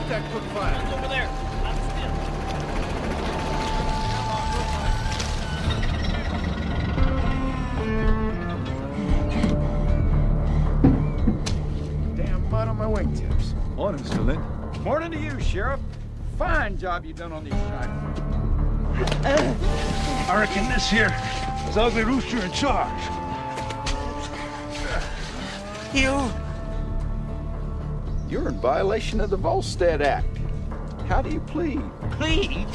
Contact, quick fire. Look over there. I'm still. Damn mud on my wingtips. Morning, Mr. Lynn. Morning to you, Sheriff. Fine job you done on these shots. I reckon this here is Ugly Rooster in charge. You're in violation of the Volstead Act. How do you plead? Please.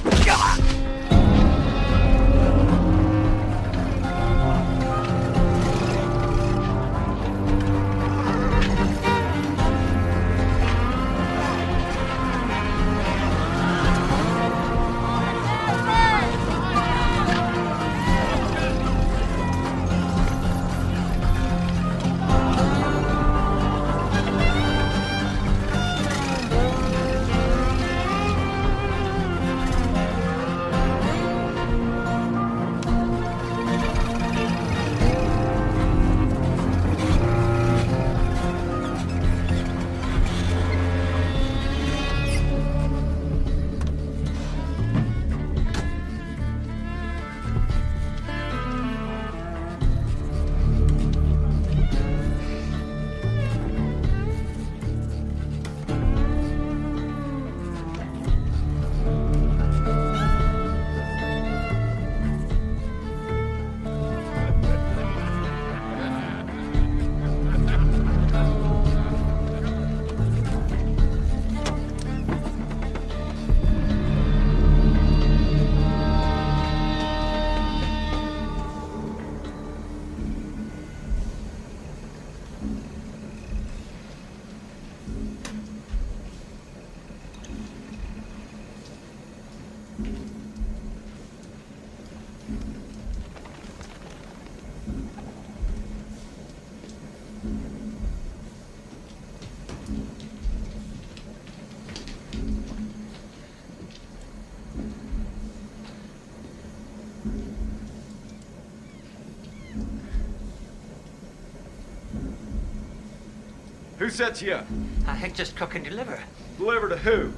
Who sets you up? I just cook and deliver. Deliver to who?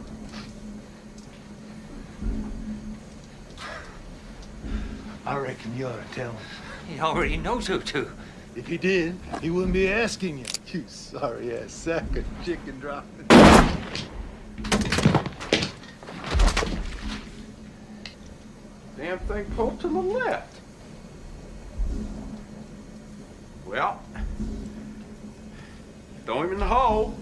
I reckon you ought to tell him. He already knows who to. If he did, he wouldn't be asking you. You sorry-ass sack of chicken dropping. Damn thing pulled to the left. Well, throw him in the hole.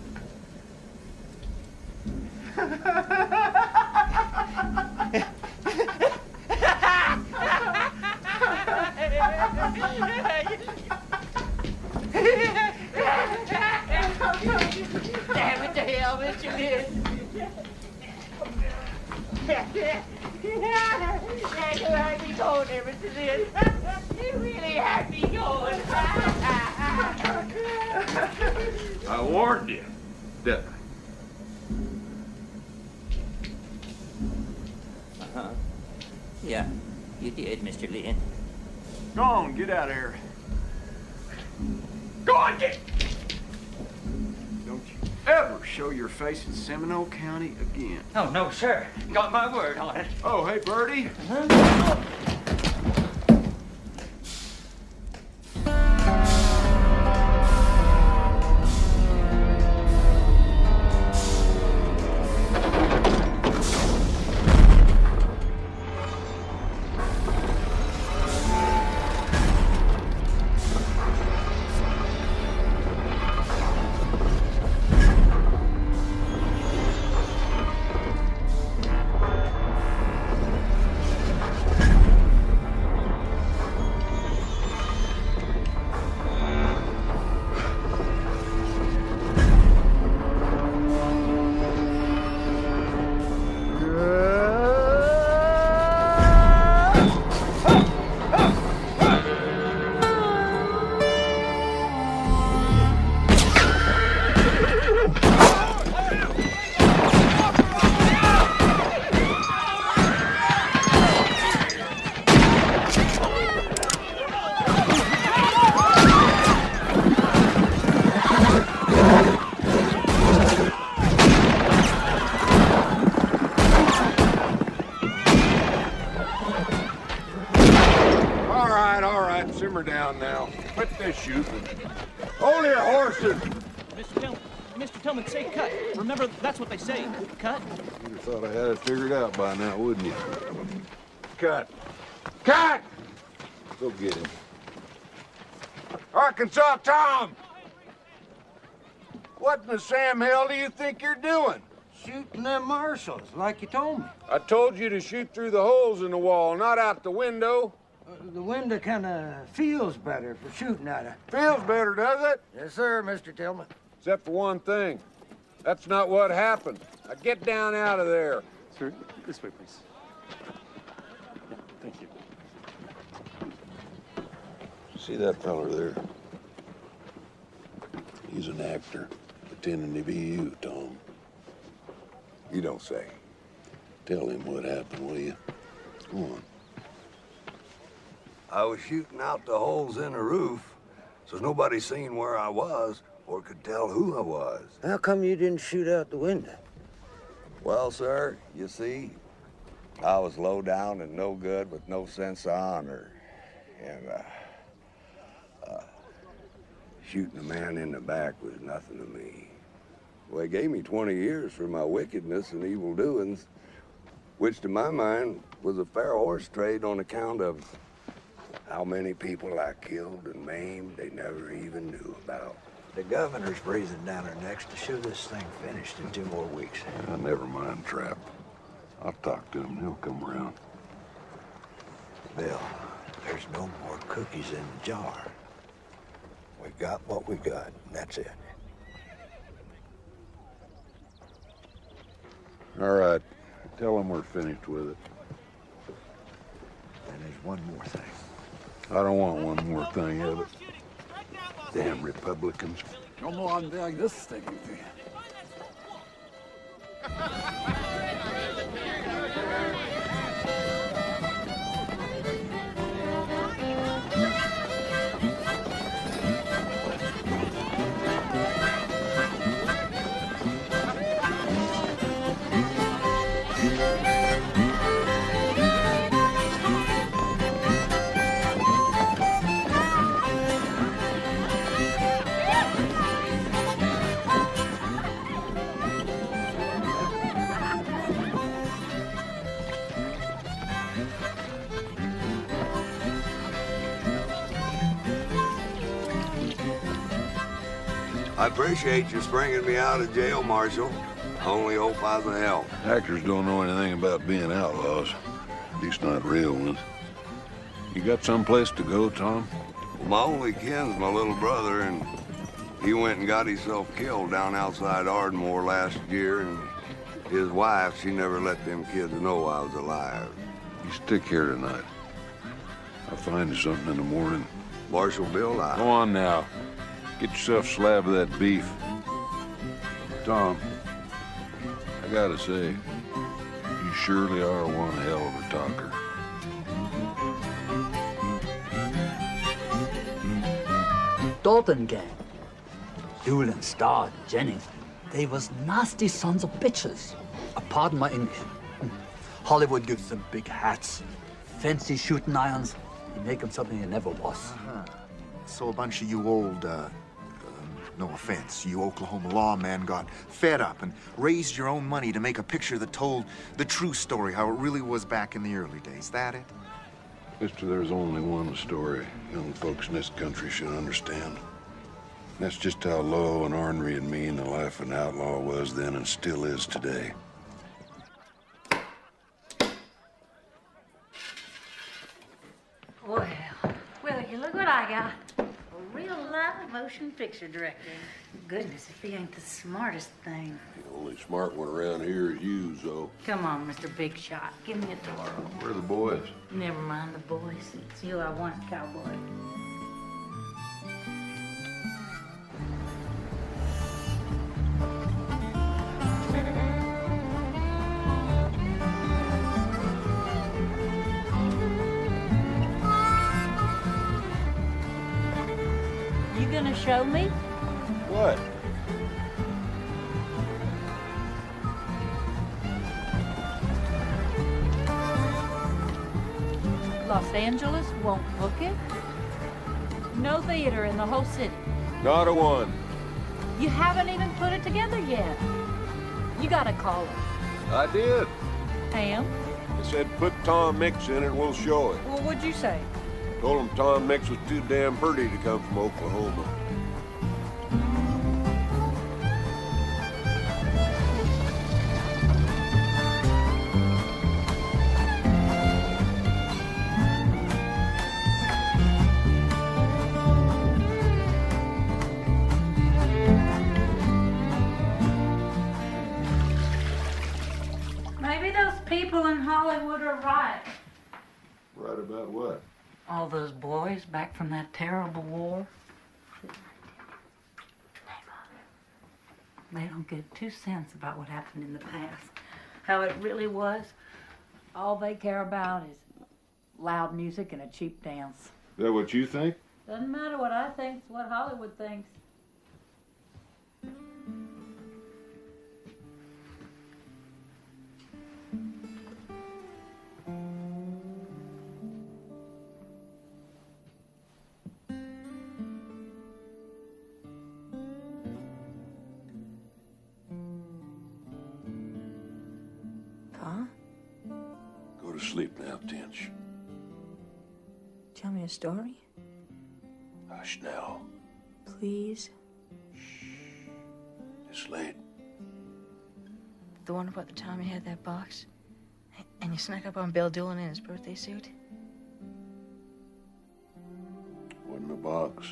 Damn it to hell, Mr. Lynn. You had me going there, Mr. Lynn. You really had me going. I warned you, didn't I? Uh-huh. Yeah, you did, Mr. Lynn. Go on, get out of here. Go on, get! Don't you ever show your face in Seminole County again. Oh, no, sir. Got my word on it. Oh, hey, Birdie. Uh-huh. this shooting. Hold your horses! Mr. Tillman, say cut. Remember, that's what they say. Cut. You'd have thought I had it figured out by now, wouldn't you? Cut. Cut! Go get him. Arkansas Tom! What in the Sam hell do you think you're doing? Shooting them marshals, like you told me. I told you to shoot through the holes in the wall, not out the window. The window kind of feels better for shooting at it. Feels better, does it? Yes, sir, Mr. Tillman. Except for one thing. That's not what happened. Now get down out of there. Sir, this way, please. Yeah, thank you. See that fella there? He's an actor, pretending to be you, Tom. You don't say. Tell him what happened, will you? Go on. I was shooting out the holes in the roof, so nobody seen where I was or could tell who I was. How come you didn't shoot out the window? Well, sir, you see, I was low down and no good with no sense of honor. And, shooting a man in the back was nothing to me. Well, they gave me 20 years for my wickedness and evil doings, which to my mind was a fair horse trade on account of how many people I killed and maimed they never even knew about. The governor's breathing down her necks to show this thing finished in 2 more weeks. Never mind, Trap. I'll talk to him. He'll come around. Bill, there's no more cookies in the jar. We got what we got, and that's it. All right. Tell him we're finished with it. And there's one more thing. I don't want one more thing of it. Damn Republicans. Kom nog aan väg this thing. I appreciate you springing me out of jail, Marshal. I only hope I was a help. Actors don't know anything about being outlaws. At least not real ones. You got someplace to go, Tom? Well, my only kin's my little brother, and he went and got himself killed down outside Ardmore last year, and his wife, she never let them kids know I was alive. You stick here tonight. I'll find you something in the morning. Marshal Bill, Go on now. Get yourself a slab of that beef. Tom, I gotta say, you surely are one hell of a talker. Dalton gang. Doolin, Starr, Jennings. They was nasty sons of bitches. Pardon my English. Hollywood gives them big hats, fancy shooting irons. You make them something they never was. So a bunch of you old, no offense, you Oklahoma lawmen got fed up and raised your own money to make a picture that told the true story, how it really was back in the early days. That it? Mister, there's only one story young folks in this country should understand. That's just how low and ornery and mean the life of an outlaw was then and still is today. Well, you look what I got. A real live motion picture director. Goodness, if he ain't the smartest thing. The only smart one around here is you, Zoe. Come on, Mr. Big Shot. Give me a tour. Where are the boys? Never mind the boys. It's you I want, cowboy. You gonna show me? What? Los Angeles won't book it? no theater in the whole city. Not a one. You haven't even put it together yet. You gotta call him. I did. Ham? I said put Tom Mix in it, we'll show it. Well, what'd you say? Told him Tom Mix was too damn pretty to come from Oklahoma. Maybe those people in Hollywood are right. Right about what? All those boys back from that terrible war. They don't give 2 cents about what happened in the past. How it really was. All they care about is loud music and a cheap dance. Is that what you think? Doesn't matter what I think, it's what Hollywood thinks. Pa? Go to sleep now, Tinch. Tell me a story, Hush now. please. It's late. The one about the time you had that box? And you snuck up on Bill Doolin in his birthday suit? Wasn't a box.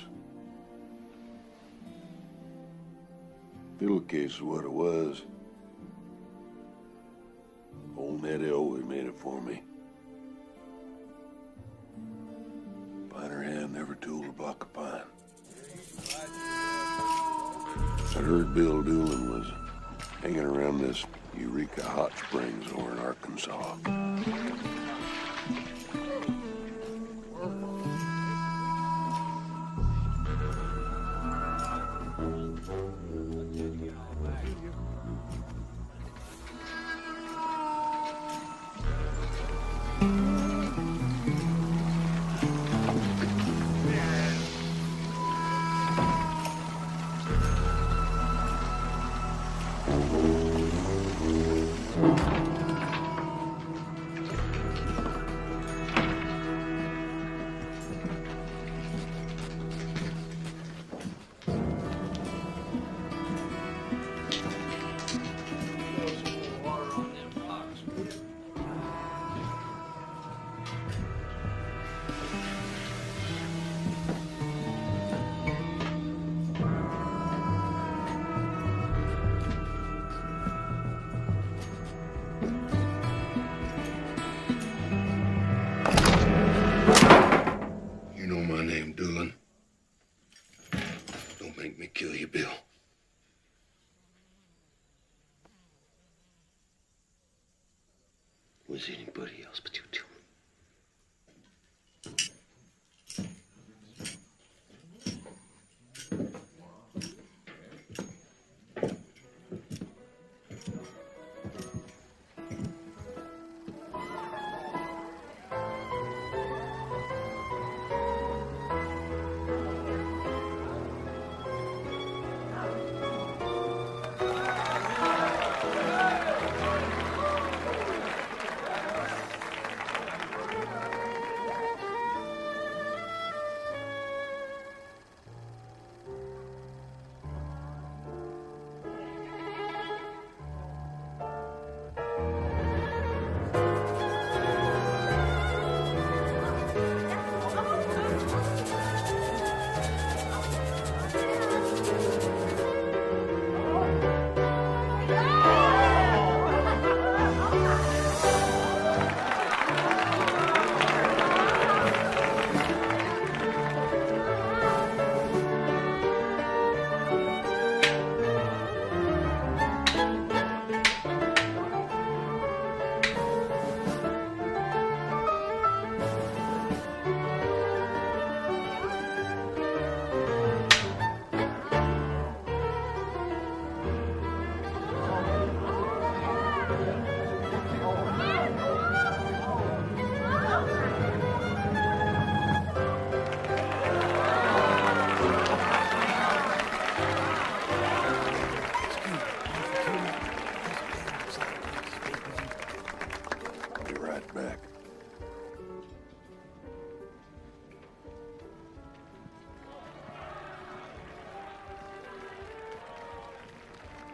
Pillowcase is what it was. Old Nettie always made it for me. Finer hand never tooled a block of pine. I heard Bill Doolin was hanging around this Eureka Hot Springs over in Arkansas. You know my name, Doolin. Don't make me kill you, Bill. Was anybody else but you two?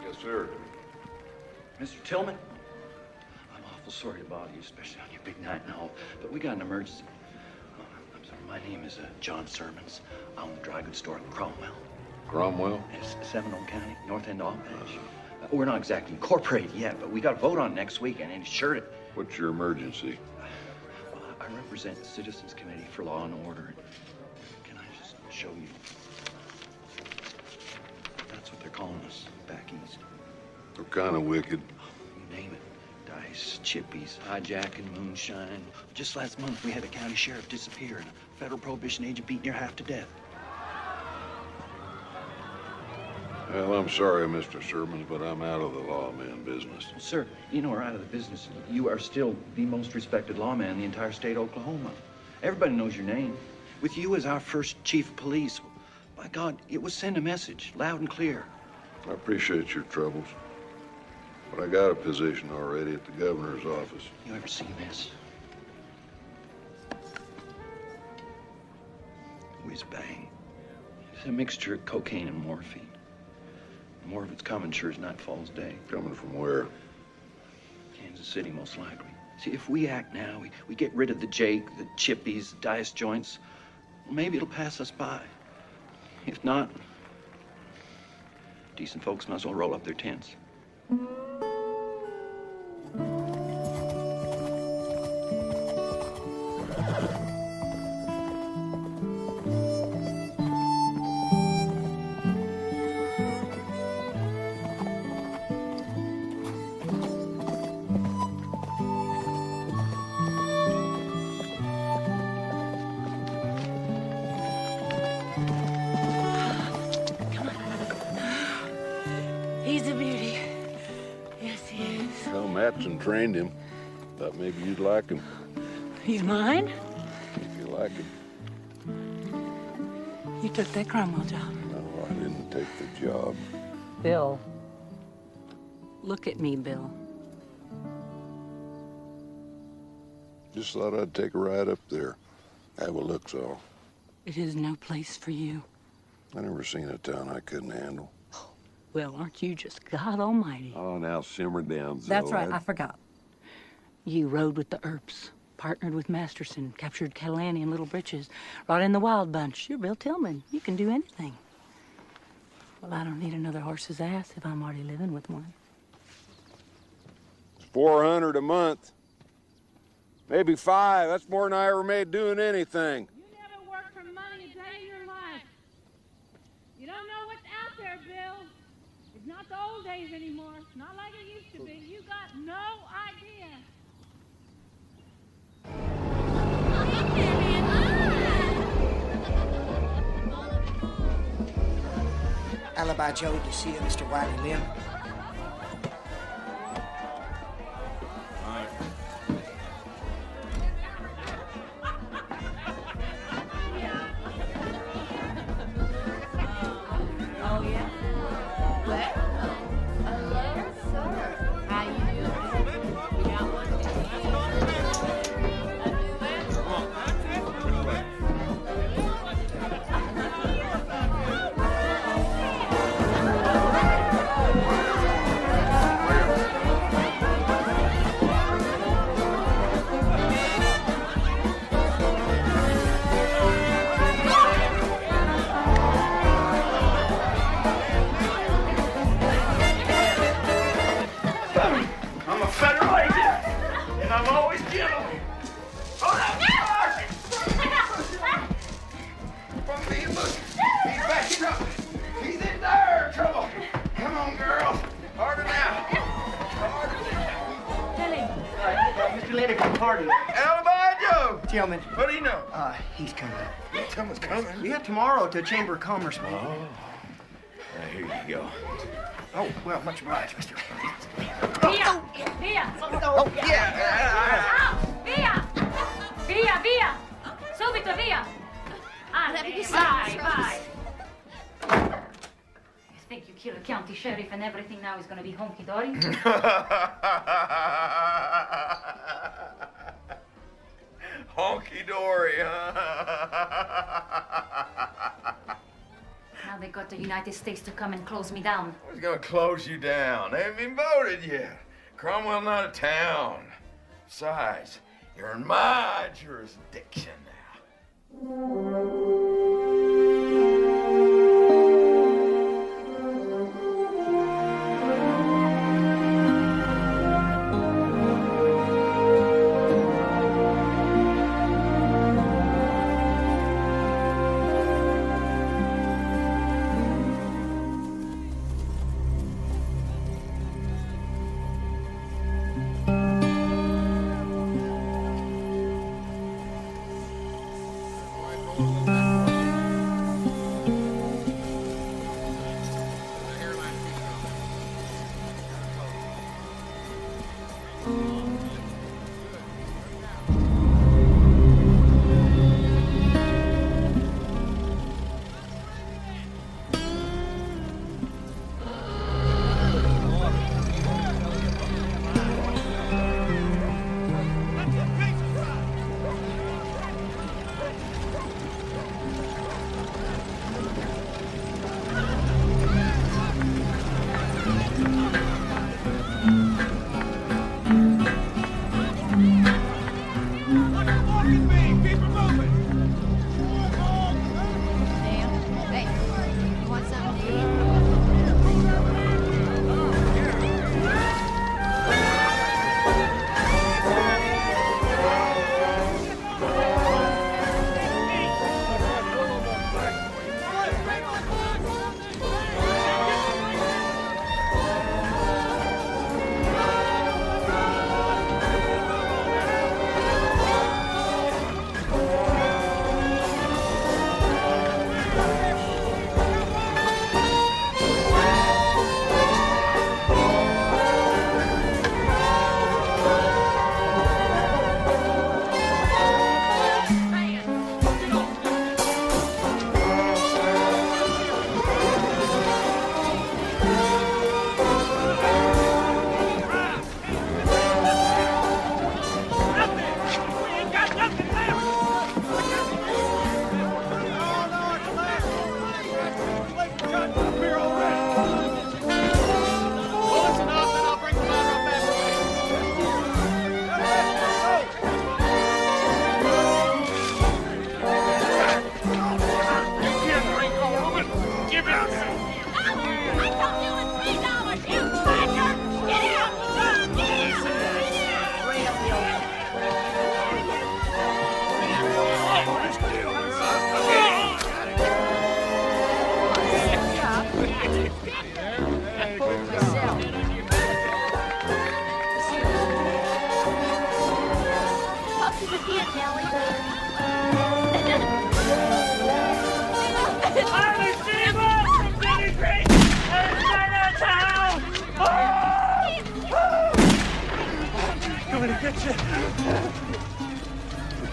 Yes, sir. Mr. Tillman, I'm awful sorry to bother you, especially on your big night and all, but we got an emergency. I'm sorry, my name is John Sermons. I own the dry goods store in Cromwell. Cromwell? It's Seminole County, North End Albany. We're not exactly incorporated yet, but we got a vote on it next week, and insured it. What's your emergency? Well, I represent the Citizens Committee for Law and Order. Can I just show you? That's what they're calling us back east. What kind of wicked? You name it. Dice, chippies, hijacking, moonshine. Just last month, we had a county sheriff disappear and a federal prohibition agent beat near half to death. Well, I'm sorry, Mr. Sermons, but I'm out of the lawman business. Sir, you know we're out of the business. You are still the most respected lawman in the entire state of Oklahoma. Everybody knows your name. With you as our first chief of police, by God, it would send a message, loud and clear. I appreciate your troubles, but I got a position already at the governor's office. You ever seen this? Whiz bang. It's a mixture of cocaine and morphine. More of it's coming sure as night falls day. Coming from where? Kansas City, most likely. See, if we act now, we get rid of the Jake, the chippies, the dice joints, well, maybe it'll pass us by. If not, decent folks might as well roll up their tents. And trained him. Thought maybe you'd like him. He's mine? If you like him. You took that Cromwell job. No, I didn't take the job. Bill. Look at me, Bill. Just thought I'd take a ride up there. Have a look's all. It is no place for you. I never seen a town I couldn't handle. Well, aren't you just God Almighty? Oh, now simmer down, Zoe. That's right, I forgot. You rode with the Earps, partnered with Masterson, captured Catalani in Little Britches, brought in the Wild Bunch. You're Bill Tillman. You can do anything. Well, I don't need another horse's ass if I'm already living with one. It's $400 a month. Maybe $5. That's more than I ever made doing anything. You never worked for money a day in your life. You don't know what's out there, Bill. It's not the old days anymore. It's not like it used to be. You got no idea. Alibi Joe to see you, Mr. Wiley Lim. Tillman. What do you know? He's coming. Tillman's coming. Yeah, tomorrow to Chamber of Commerce. Oh. Here you go. Oh, well, much obliged, Mr. Via! Via! Oh, yeah. Via! Via, via! Subito, via! Vai. You think you kill a county sheriff and everything now is going to be honky-dory? Honky-dory, huh? Now Now they got the United States to come and close me down. Who's gonna close you down? They haven't been voted yet. Cromwell not a town. Besides, you're in my jurisdiction now.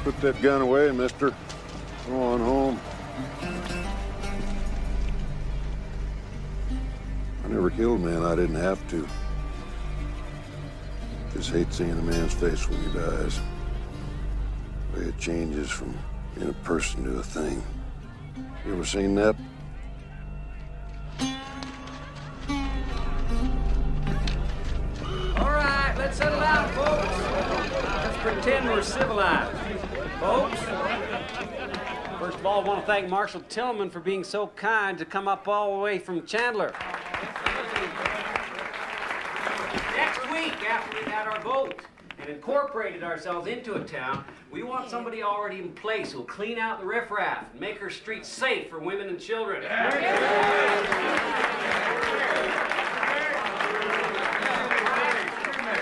Put that gun away, mister. Go on home. I never killed a man I didn't have to. Just hate seeing a man's face when he dies. The way it changes from being a person to a thing. You ever seen that? All right, let's settle down, folks. Let's pretend we're civilized. Folks, first of all, I want to thank Marshal Tillman for being so kind to come up all the way from Chandler. Next week, after we've had our vote and incorporated ourselves into a town, we want somebody already in place who'll clean out the riffraff and make our streets safe for women and children. The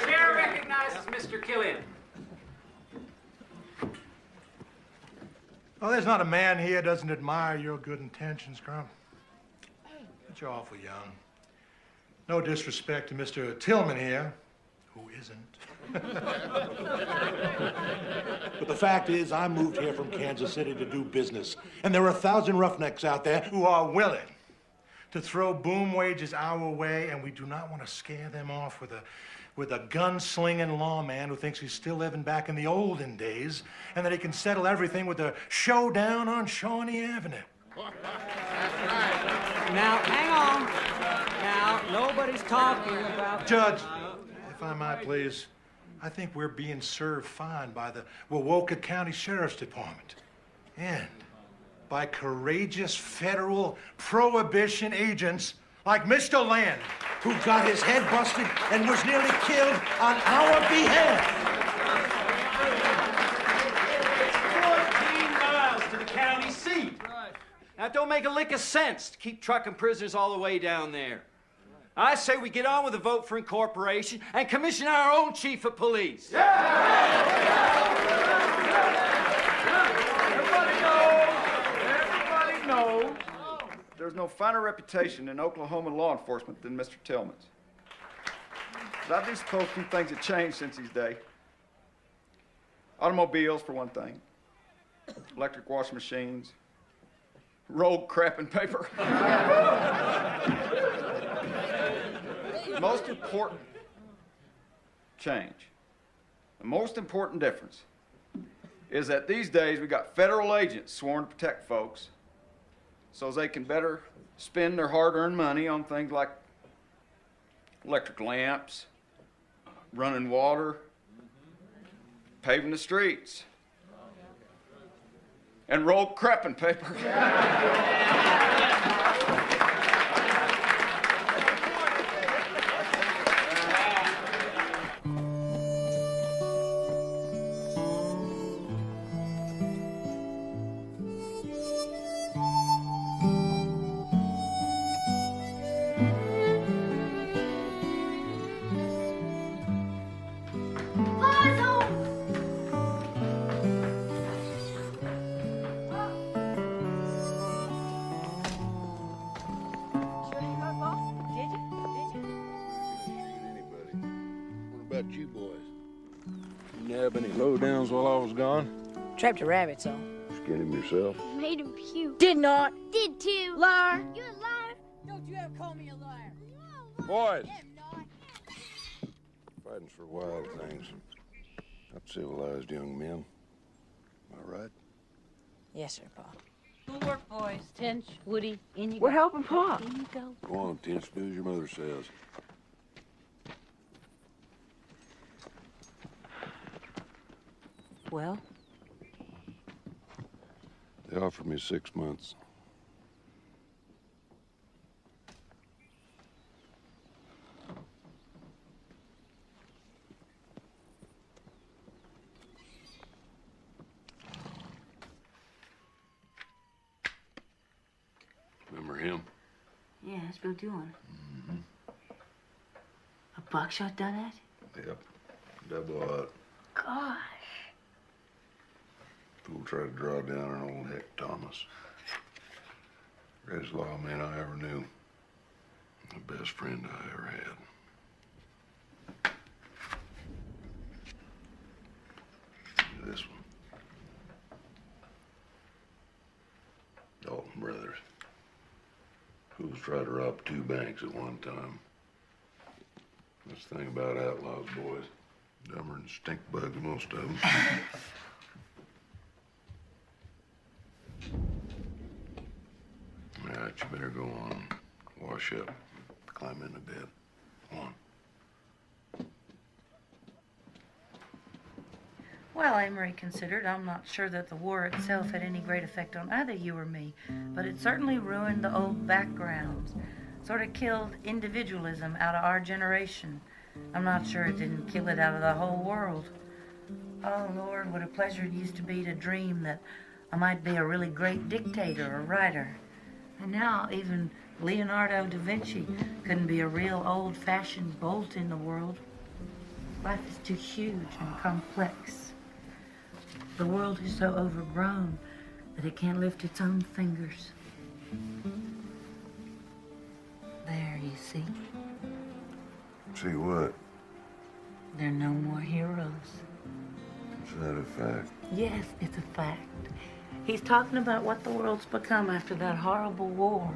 chair recognizes Mr. Killian. Oh, there's not a man here doesn't admire your good intentions, Crump. But you're awful young. No disrespect to Mr. Tillman here, who isn't. But the fact is, I moved here from Kansas City to do business, and there are 1,000 roughnecks out there who are willing to throw boom wages our way, and we do not want to scare them off with a gun-slinging lawman who thinks he's still living back in the olden days and that he can settle everything with a showdown on Shawnee Avenue. That's right. Now, hang on. Now, nobody's talking about... Judge, if I might please, I think we're being served fine by the Wewoka County Sheriff's Department and by courageous federal prohibition agents like Mr. Land, who got his head busted and was nearly killed on our behalf. 14 miles to the county seat. Right. Now, it don't make a lick of sense to keep trucking prisoners all the way down there. I say we get on with the vote for incorporation and commission our own chief of police. Everybody knows there's no finer reputation in Oklahoma law enforcement than Mr. Tillman's. But I do suppose a few things have changed since his day. Automobiles, for one thing. Electric washing machines. Rolled crap and paper. Most important change, the most important difference is that these days we got federal agents sworn to protect folks so they can better spend their hard-earned money on things like electric lamps, running water, paving the streets, and rolled crap and paper. You boys, you have any lowdowns while I was gone? Trapped a rabbit, so. Skin him yourself? Made him puke. Did not. Did too. Liar. You're a liar. Don't you ever call me a liar. No, boys. Fighting for wild things. Not civilized young men. Am I right? Yes, sir, Pa. Good work, boys. Tench, Woody, in you We're go. helping Pa. In you go. Go on, Tench. Do as your mother says. Well? They offered me 6 months. Remember him? Yeah, that's Bill Dillon. A buckshot done at? Yep. Double out. Gosh. Fool tried to draw down an old Heck Thomas. Greatest lawman I ever knew. The best friend I ever had. This one. Dalton Brothers. Fools tried to rob 2 banks at one time. That's the thing about outlaws, boys. Dumber than stink bugs, most of them. All right, you better go on. Wash up. Climb into bed. Go on. Well, Amory considered, I'm not sure that the war itself had any great effect on either you or me, but it certainly ruined the old backgrounds, sort of killed individualism out of our generation. I'm not sure it didn't kill it out of the whole world. Oh, Lord, what a pleasure it used to be to dream that I might be a really great dictator or writer. And now even Leonardo da Vinci couldn't be a real old-fashioned bolt in the world. Life is too huge and complex. The world is so overgrown that it can't lift its own fingers. There, you see? See what? There are no more heroes. Is that a fact? Yes, it's a fact. He's talking about what the world's become after that horrible war.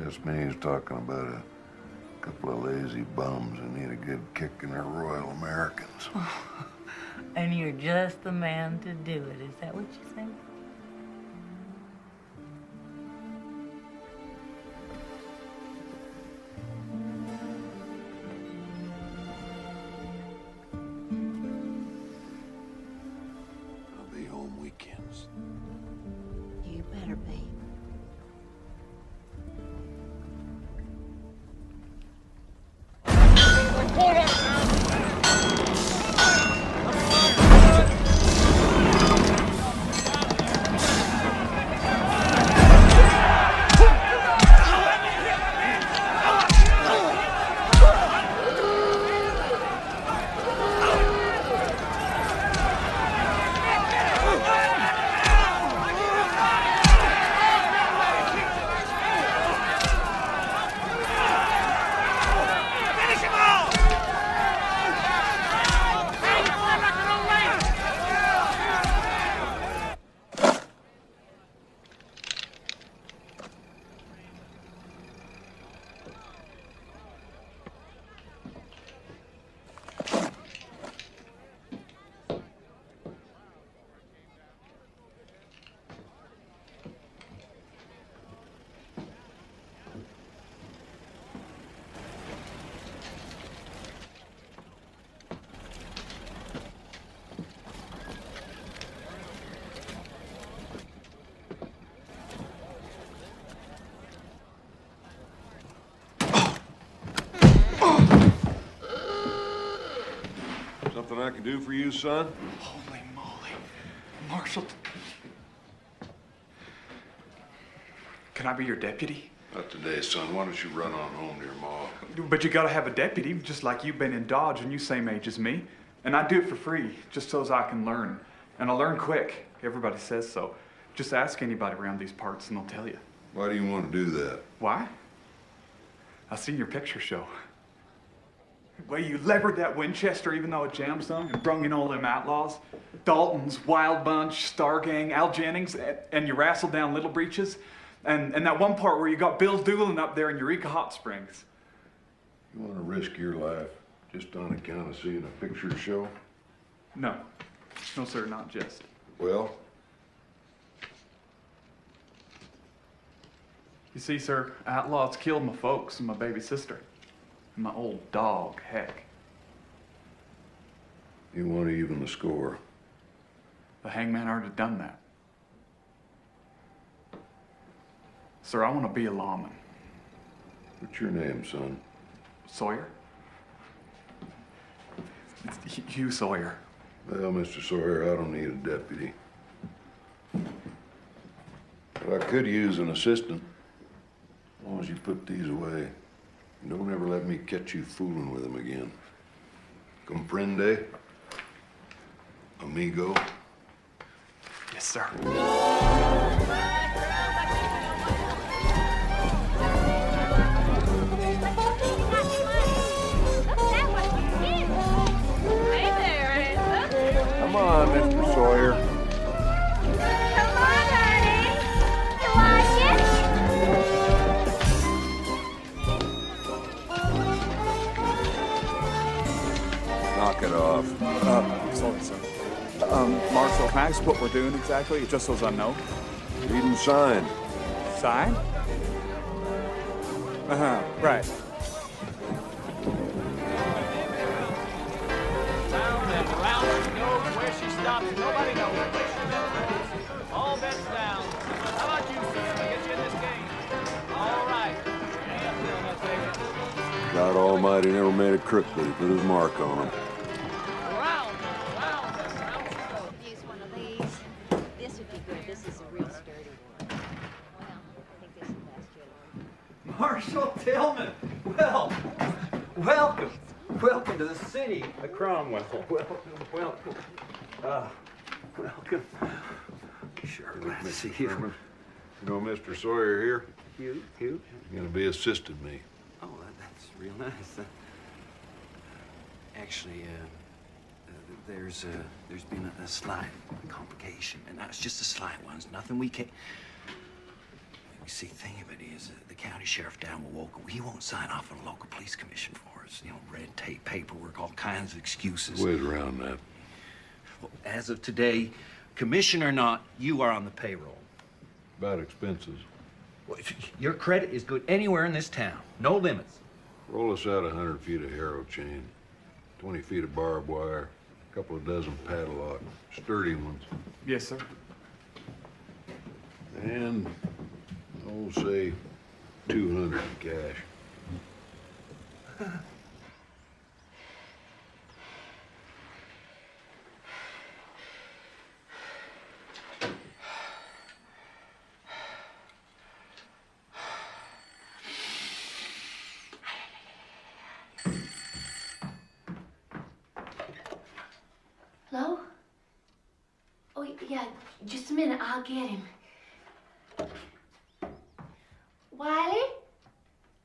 Yes, me, he's talking about a couple of lazy bums who need a good kick in their Royal Americans. And you're just the man to do it. Is that what you think? Something I can do for you, son? Holy moly. Marshal. Can I be your deputy? Not today, son. Why don't you run on home to your ma? But you gotta have a deputy, just like you've been in Dodge and you same age as me. And I do it for free, just so as I can learn. And I learn quick. Everybody says so. Just ask anybody around these parts and they'll tell you. Why do you want to do that? Why? I seen your picture show. Well, you levered that Winchester even though it jammed some and brung in all them outlaws. Dalton's, Wild Bunch, Star Gang, Al Jennings, and you wrestled down Little Breeches. And that one part where you got Bill Doolin up there in Eureka Hot Springs. You want to risk your life just on account of seeing a picture show? No. No, sir, not just. Well? You see, sir, outlaws killed my folks and my baby sister. And my old dog, heck. You want to even the score? The hangman already done that. Sir, I want to be a lawman. What's your name, son? Sawyer? It's Hugh Sawyer. Well, Mr. Sawyer, I don't need a deputy. But I could use an assistant. As long as you put these away. And don't ever let me catch you fooling with them again. Comprende? Amigo? Yes, sir. Come on, Mr. Sawyer. Come on, honey. You like it? Knock it off. Sorry, sir. Marshal, can I ask what we're doing exactly, just so as I know? Read and sign. Sign? Uh-huh, right. Round and round she goes, where she stops, nobody knows. All bets down. How about you, sir? I get you in this game. All right. God Almighty never made a crook, but he put his mark on him. Use one of these. This would be good. This is a real sturdy one. Well, I think this will last you long. Marshal Tillman, well, welcome. Welcome to the city of Cromwell. Welcome. Welcome. Sure, glad to see you. You know Mr. Sawyer here? Hugh? He's going to be assisting me. Oh, that's real nice. Actually, there's been a slight complication, and that's just a slight one. It's nothing we can't. You see, the thing of it is, the county sheriff down in Woke, he won't sign off on a local police commission for us. You know, red tape, paperwork, all kinds of excuses. Ways around that. Well, as of today, commission or not, you are on the payroll. About expenses. Well, your credit is good anywhere in this town. No limits. Roll us out 100 feet of harrow chain, 20 feet of barbed wire, a couple of dozen padlock, sturdy ones. Yes, sir. And, oh, say, 200 in cash. Hello? Oh, yeah, just a minute. I'll get him. Wiley?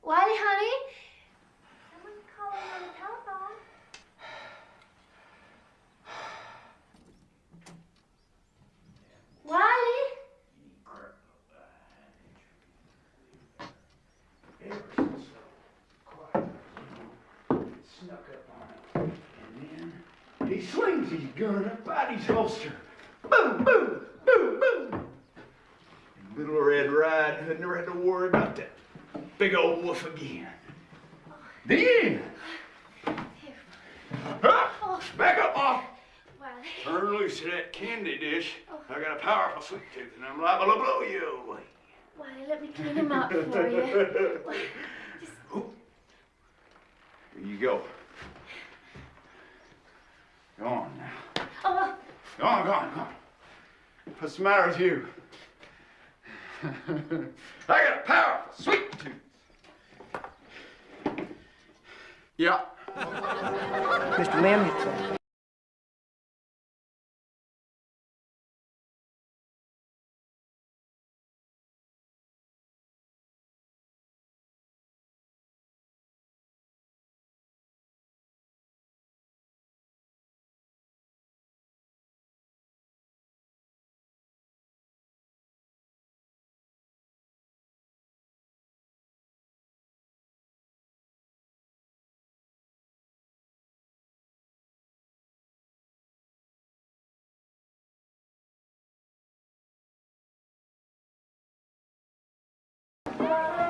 Wiley, honey? Someone's calling on the telephone. Wiley? Snuck up on him. And then he slings his gun up out his holster. Boom, boom, boom, boom. And Little Red Riding Hood never had to worry about that big old wolf again. Then, back up, Ma. Turn loose of that candy dish. I got a powerful sweet tooth, and I'm liable to blow you away. Wiley, let me clean him up for you. Here you go. What's the matter with you? I got a powerful sweet tooth. Yeah. Mr. Lim,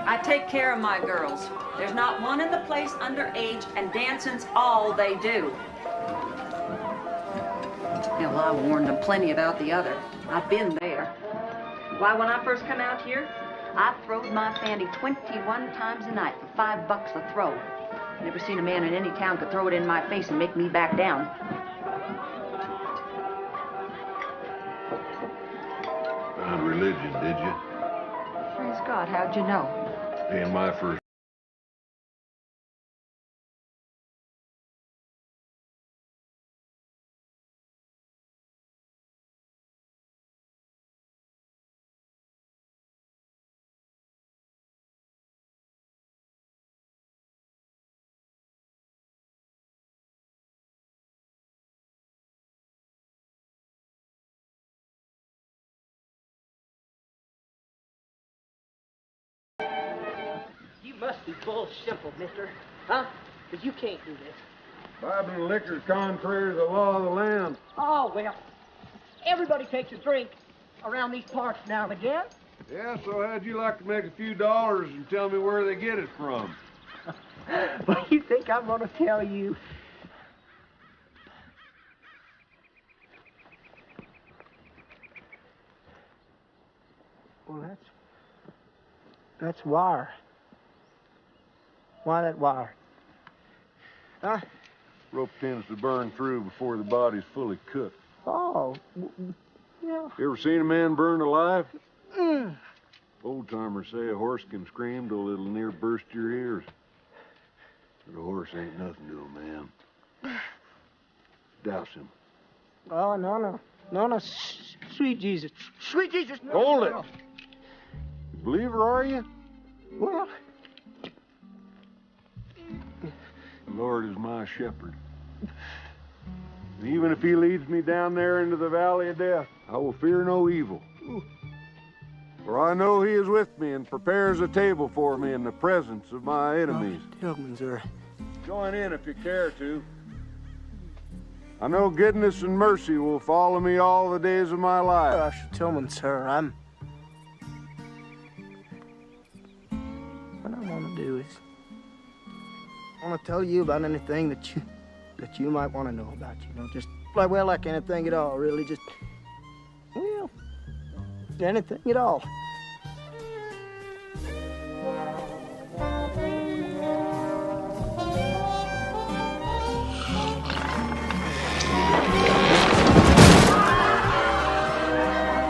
I take care of my girls. There's not one in the place underage, and dancing's all they do. Hell, I warned them plenty about the other. I've been there. Why, when I first come out here, I throwed my fanny 21 times a night for $5 a throw. Never seen a man in any town could throw it in my face and make me back down. Found religion, did you? Praise God, how'd you know? In my first. You must be bull simple, mister. Huh? Because you can't do this. Bible and liquor's contrary to the law of the land. Oh, well, everybody takes a drink around these parts now and again. Yeah, so how'd you like to make a few dollars and tell me where they get it from? Well, you think I'm going to tell you? Well, that's wire. Why that wire? Huh? Rope tends to burn through before the body's fully cooked. Oh, yeah. You ever seen a man burned alive? Old timers say a horse can scream till it'll near burst your ears. But a horse ain't nothing to a man. Douse him. Oh, no. Sweet Jesus. Sweet Jesus. No. Hold it. You believer, are you? Well. The Lord is my shepherd. And even if he leads me down there into the valley of death, I will fear no evil. For I know he is with me and prepares a table for me in the presence of my enemies. Tillman, sir. Join in if you care to. I know goodness and mercy will follow me all the days of my life. Gosh, Tillman, sir, what I want to do is I want to tell you about anything that you might want to know about. You know, just like anything at all, really. Just anything at all.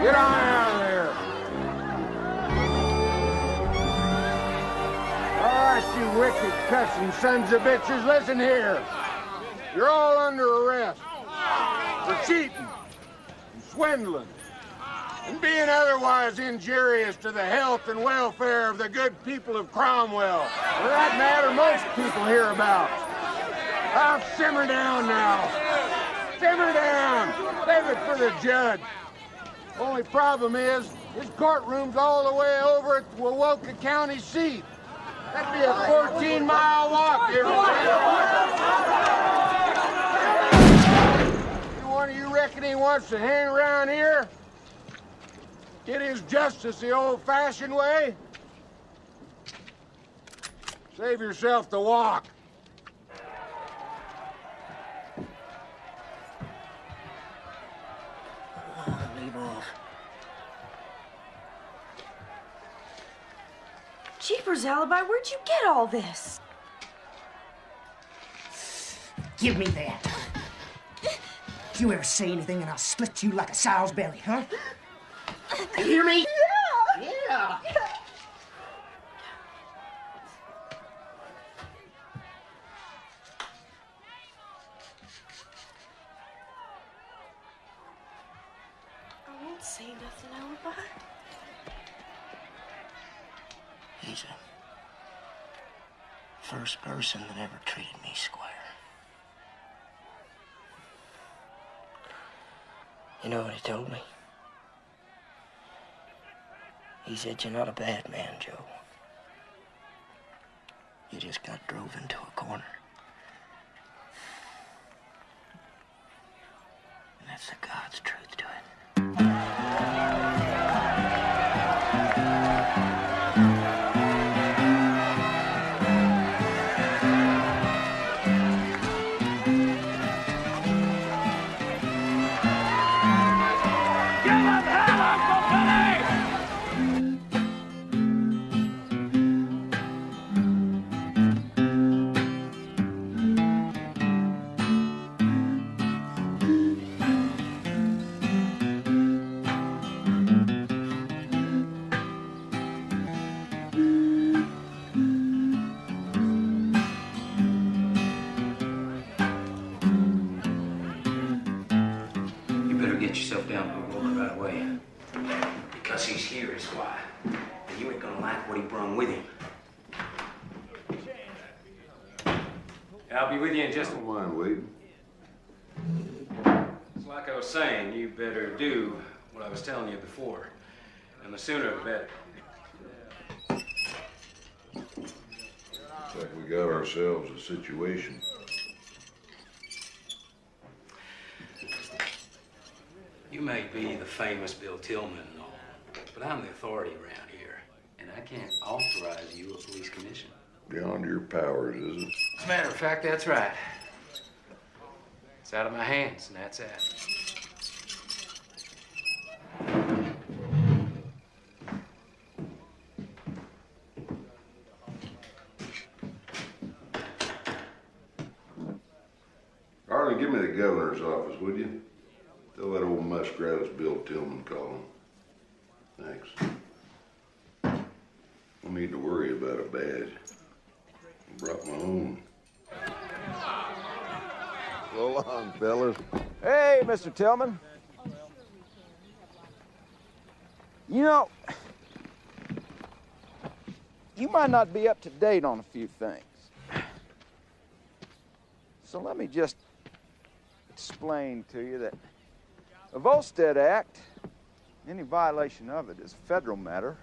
Get on out of there. All right, you wicked, cussing sons of bitches, listen here. You're all under arrest for cheating and swindling and being otherwise injurious to the health and welfare of the good people of Cromwell. For that matter, most people hear about. I'll simmer down now. Simmer down. Save it for the judge. Only problem is, his courtroom's all the way over at the Wowoka County seat. That'd be a 14-mile walk, give or take. One of you reckon he wants to hang around here? Get his justice the old-fashioned way? Save yourself the walk. Leave off. Jeepers, Alibi, where'd you get all this? Give me that. If you ever say anything and I'll slit you like a sow's belly, huh? You hear me? Yeah. Yeah. I won't say nothing, Alibi. He's the first person that ever treated me square. You know what he told me? He said, "You're not a bad man, Joe. You just got drove into a corner." And that's the God's truth to it. Get yourself down to the road right away. Because he's here is why. And you ain't gonna like what he brung with him. I'll be with you in just a Don't mind waiting. It's like I was saying, you better do what I was telling you before. And the sooner the better. Looks like we got ourselves a situation. You may be the famous Bill Tillman and all, but I'm the authority around here, and I can't authorize you a police commission. Beyond your powers, is it? As a matter of fact, that's right. It's out of my hands, and that's that. Arlen, give me the governor's office, would you? Tell that old muskrat it's Bill Tillman calling. Thanks. No need to worry about a badge. I brought my own. Go on, fellas. Hey, Mr. Tillman. You know, you might not be up to date on a few things. So let me just explain to you that the Volstead Act, any violation of it is a federal matter.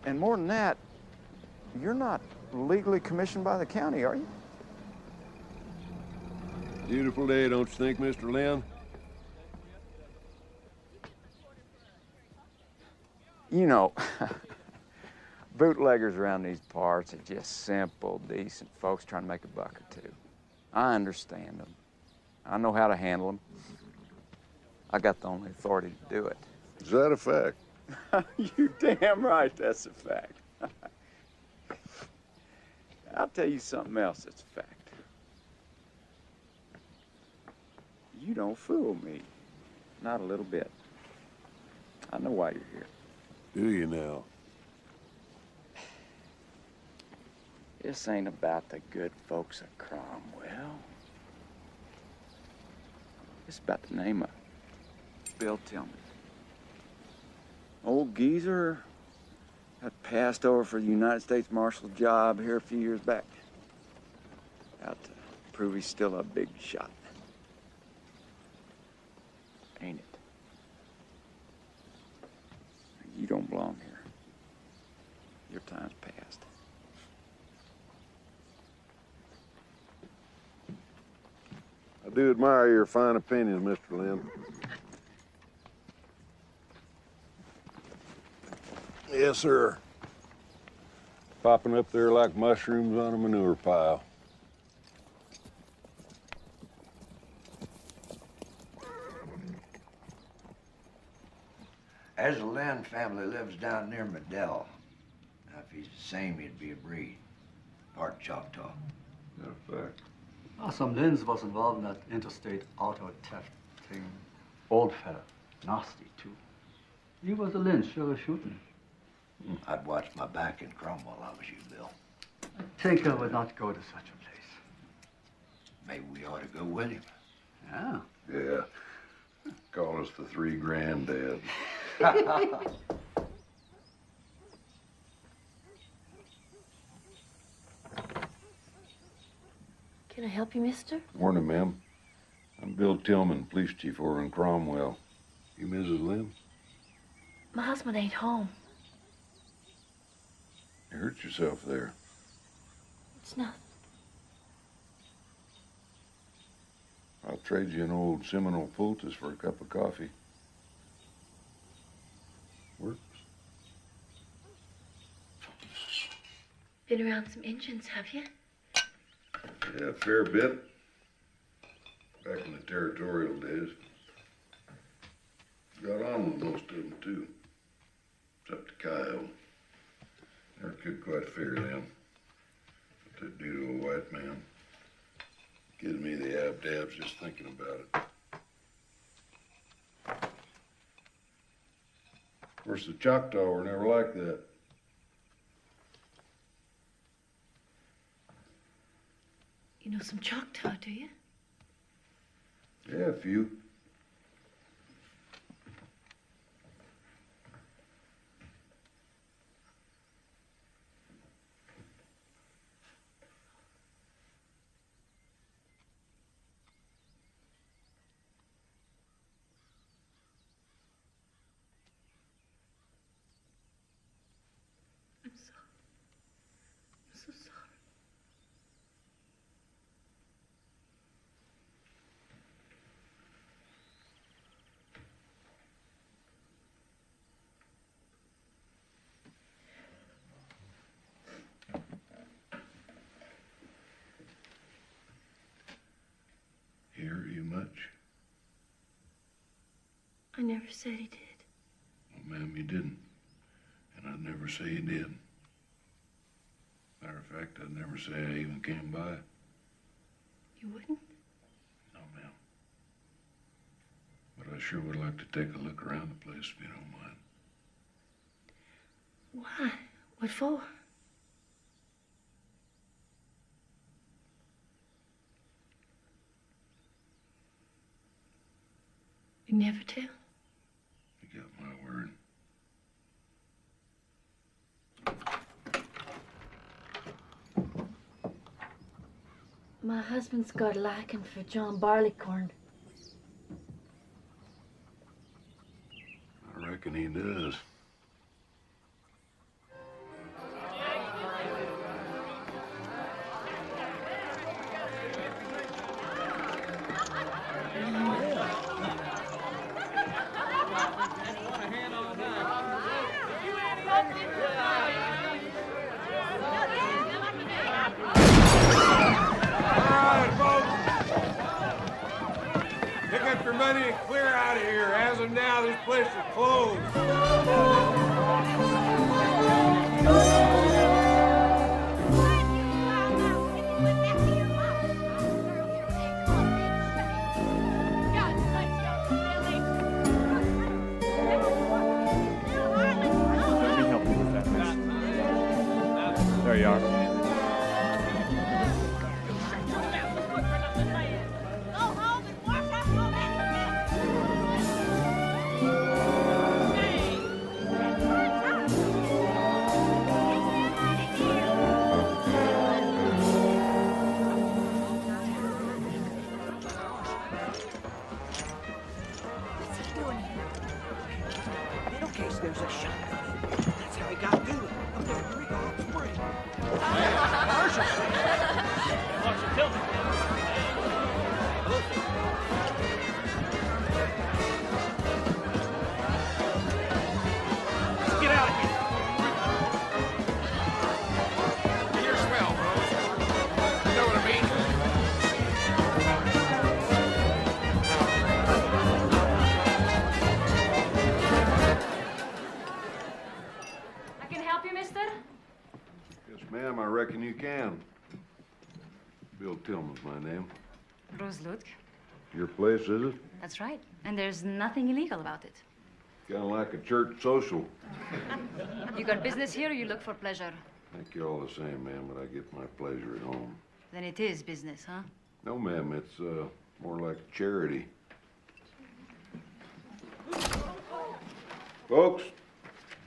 And more than that, you're not legally commissioned by the county, are you? Beautiful day, don't you think, Mr. Lynn? You know, bootleggers around these parts are just simple, decent folks trying to make a buck or two. I understand them. I know how to handle them. I got the only authority to do it. Is that a fact? You're damn right that's a fact. I'll tell you something else that's a fact. You don't fool me. Not a little bit. I know why you're here. Do you now? This ain't about the good folks of Cromwell. It's about the name of Bill Tillman. Old geezer that passed over for the United States Marshal's job here a few years back. Out to prove he's still a big shot. Ain't it? You don't belong here. Your time's past. I do admire your fine opinions, Mr. Lynn. Yes, sir. Popping up there like mushrooms on a manure pile. As the Lynn family lives down near Medill. Now, if he's the same, he'd be a breed. Part Choctaw. That a fact? Some Lynn's was involved in that interstate auto theft thing. Old fella. Nasty, too. You was a lynch, sure shooting. I'd watch my back in Cromwell if I was you, Bill. I think I would not go to such a place. Maybe we ought to go with him. Yeah. Yeah. Call us the three granddads. Can I help you, mister? Morning, ma'am. I'm Bill Tillman, police chief over in Cromwell. You Mrs. Lim? My husband ain't home. You hurt yourself there. It's nothing. I'll trade you an old Seminole poultice for a cup of coffee. Works. Been around some engines, have you? Yeah, a fair bit. Back in the territorial days. Got on with most of them, too. Except the Kyle. Never could quite figure them. What they do to a white man. Gives me the ab-dabs just thinking about it. Of course, the Choctaw were never like that. You know some Choctaw, do you? Yeah, a few. I'm sorry. I'm so sorry. He hurt you much? I never said he did. Well, ma'am, you didn't. And I'd never say you did. Matter of fact, I'd never say I even came by. You wouldn't? No, ma'am. But I sure would like to take a look around the place if you don't mind. Why? What for? You never tell. You got my word. My husband's got a liking for John Barleycorn. I reckon he does. Money and clear out of here. As of now, this place is closed. Let me help you with that, miss. There you are. There's a shotgun. That's how he got through it. Up there in 3 Spring. Marshal! Marshal, kill me. Let's get out of here. You're swell, bro. You know what I mean? Ma'am, I reckon you can. Bill Tillman's my name. Rose Ludg. Your place, is it? That's right. And there's nothing illegal about it. Kind of like a church social. You got business here or you look for pleasure? Thank you all the same, ma'am, but I get my pleasure at home. Then it is business, huh? No, ma'am, it's more like charity. Folks,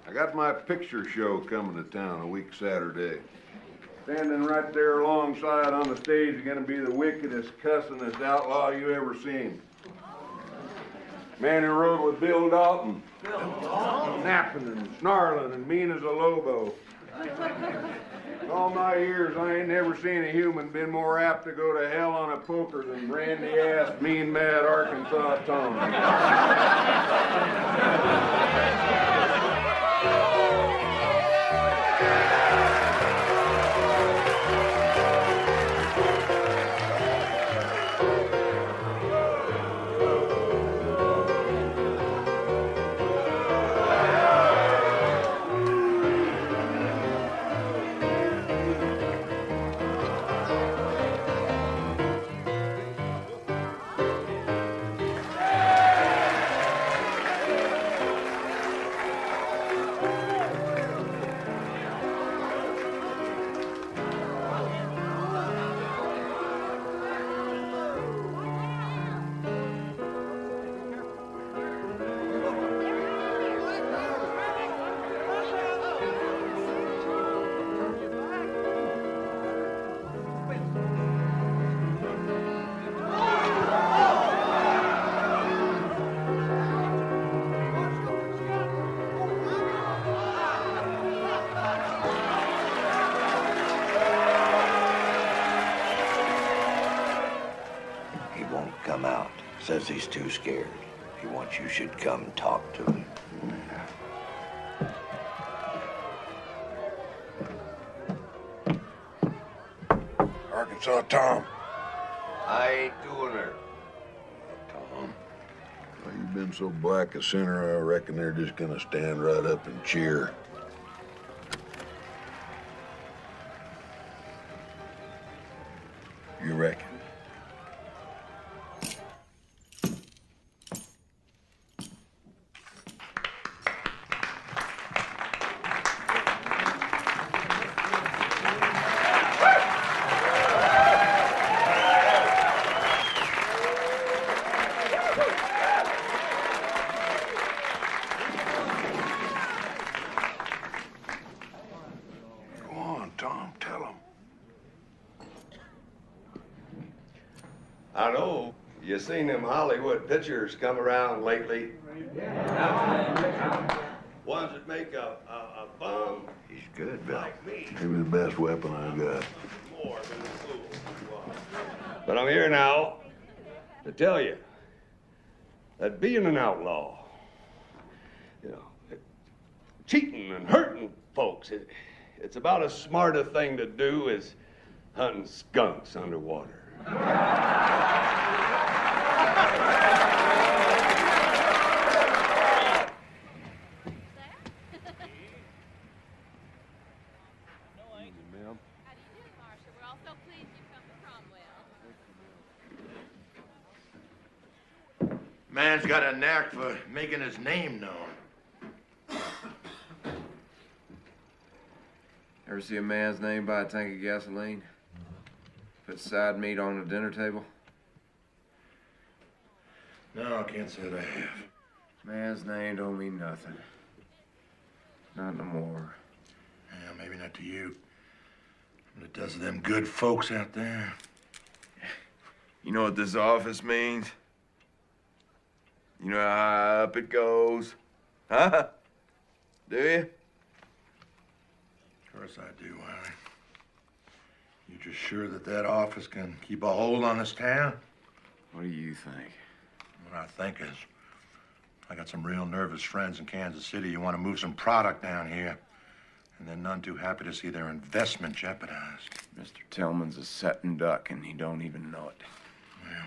I got my picture show coming to town a week Saturday. Standing right there alongside on the stage is going to be the wickedest, cussingest outlaw you ever seen. Man who rode with Bill Dalton. Napping and snarling and mean as a lobo. All my years, I ain't never seen a human been more apt to go to hell on a poker than randy-ass, mean-mad Arkansas Tom. Says he's too scared. He wants you should come talk to him. Arkansas Tom. I ain't doing her. Tom. Well, you've been so black a sinner, I reckon they're just gonna stand right up and cheer. You reckon? You seen them Hollywood pictures come around lately? Ones that make a bum. He's good, Bill. Like me. He was the best weapon I got. More than a fool. But I'm here now to tell you that being an outlaw, you know, cheating and hurting folks, it's about as smart a thing to do as hunting skunks underwater. Man's got a knack for making his name known. Ever see a man's name by a tank of gasoline? Put side meat on the dinner table? No, I can't say that I have. Man's name don't mean nothing. Not no more. Yeah, maybe not to you. But it does to them good folks out there. You know what this office means? You know how high up it goes? Huh? Do you? Of course I do, Wiley. You just sure that that office can keep a hold on this town? What do you think? What I think is, I got some real nervous friends in Kansas City who want to move some product down here. And they're none too happy to see their investment jeopardized. Mr. Tillman's a setting duck, and he don't even know it. Well,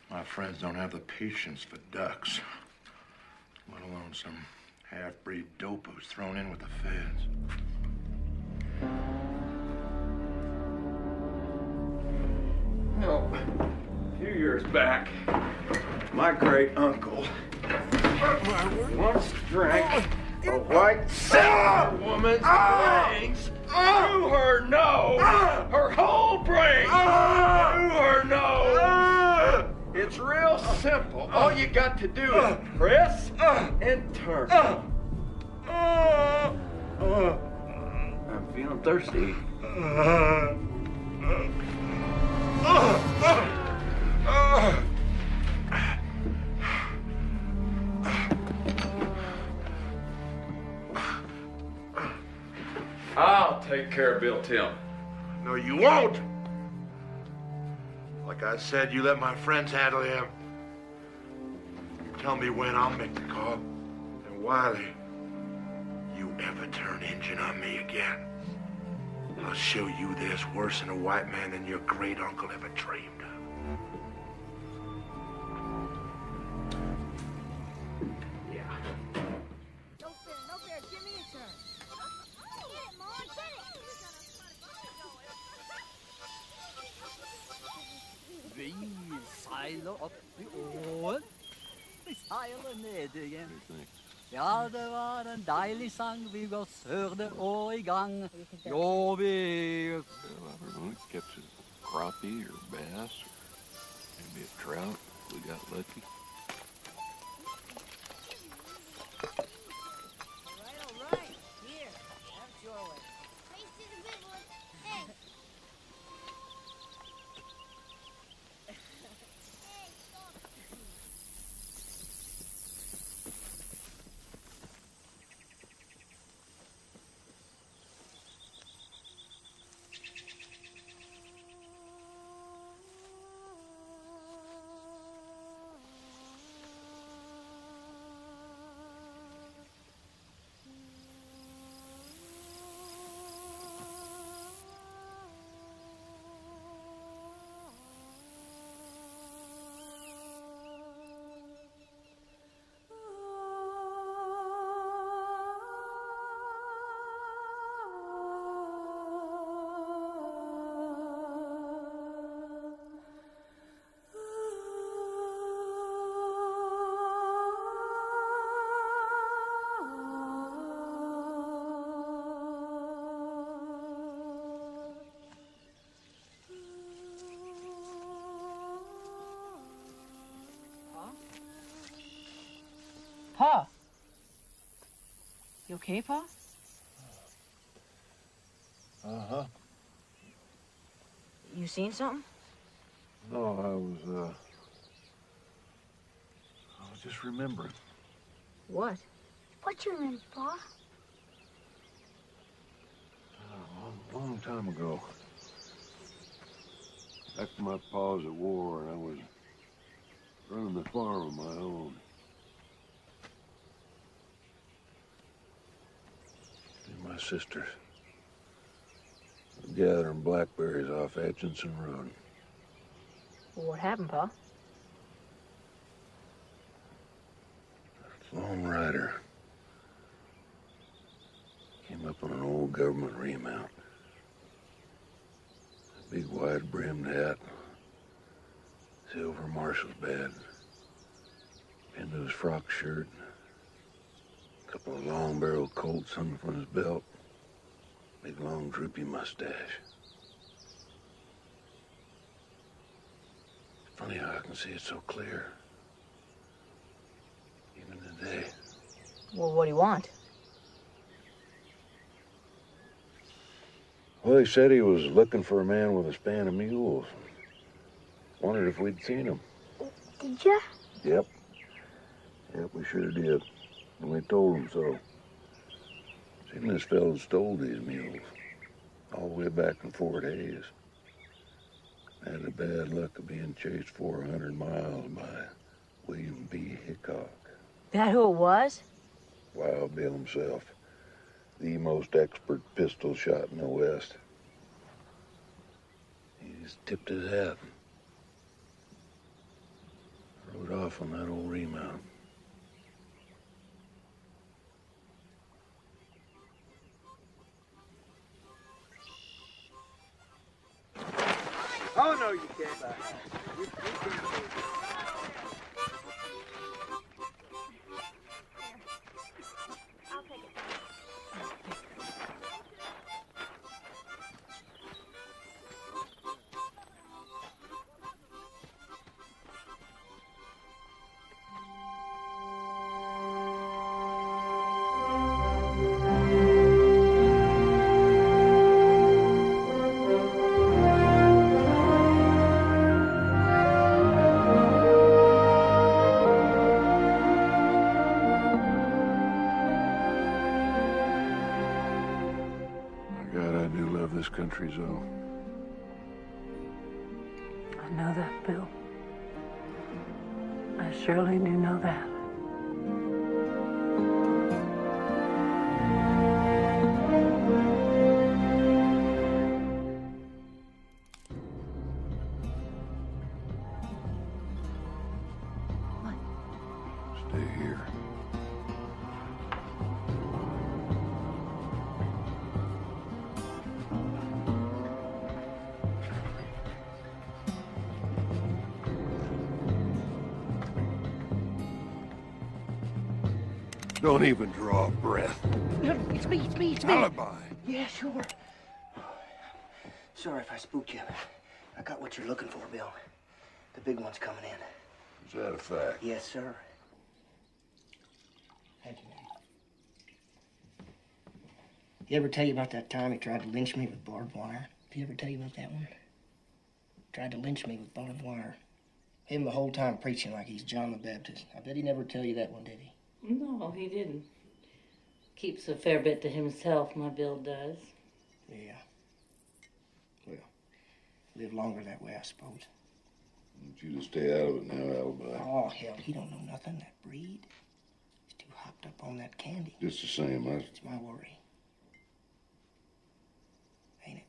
my friends don't have the patience for ducks, let alone some half-breed dope who's thrown in with the feds. No. A few years back, my great uncle Once drank a white silver woman's brains through her nose, her whole brain through her nose. It's real simple. All you got to do is press and turn. I'm feeling thirsty. I'll take care of Bill Tillman. No, you won't. Like I said, you let my friends handle him. Tell me when, I'll make the call. And Wiley, you ever turn engine on me again, I'll show you there's worse in a white man than your great uncle ever dreamed of. Vi seiler opp i åen. Vi seiler ned igjen. Ja, det var en deilig sang. Vi går sørde og i gang. Jo, vi... Catch a crappie or bass, or maybe a trout if we got lucky. All right. Here, that's your way. Race to the big one. Hey. Pa? You okay, Pa? Uh-huh. You seen something? No, I was just remembering. What? What you mean, Pa? A long time ago. After my pa was at war and I was running the farm of my own. And my sisters were gathering blackberries off Atchison Road. Well, what happened, Pa? Lone Rider came up on an old government remount. A big wide-brimmed hat, silver marshal's badge, pinned to his frock shirt, a couple of long-barreled Colts hung from his belt, big long droopy mustache. Funny how I can see it so clear. Even today. Well, what do you want? Well, he said he was looking for a man with a span of mules. Wondered if we'd seen him. Did ya? Yep. Yep, we sure did. And we told him so. Seen this fellow stole these mules. All the way back from Fort Hays. Had the bad luck of being chased 400 miles by William B. Hickok. That who it was? Wild Bill himself. The most expert pistol shot in the West. He just tipped his hat. Rode off on that old remount. Oh, no, you can't. You can't. country, Zoe. I know that, Bill. I surely do know that. Stay here. Don't even draw a breath. No, it's me. Alibi. Yeah, sure. Sorry if I spooked you. I got what you're looking for, Bill. The big one's coming in. Is that a fact? Yes, sir. Thank you, man. He ever tell you about that time he tried to lynch me with barbed wire? Did he ever tell you about that one? Tried to lynch me with barbed wire. Him the whole time preaching like he's John the Baptist. I bet he never tell you that one, did he? No, he didn't. Keeps a fair bit to himself, my Bill does. Yeah. Well, live longer that way, I suppose. I want you to stay out of it now, Alibi. Oh, hell, he don't know nothing, that breed. He's too hopped up on that candy. Just the same, It's my worry. Ain't it?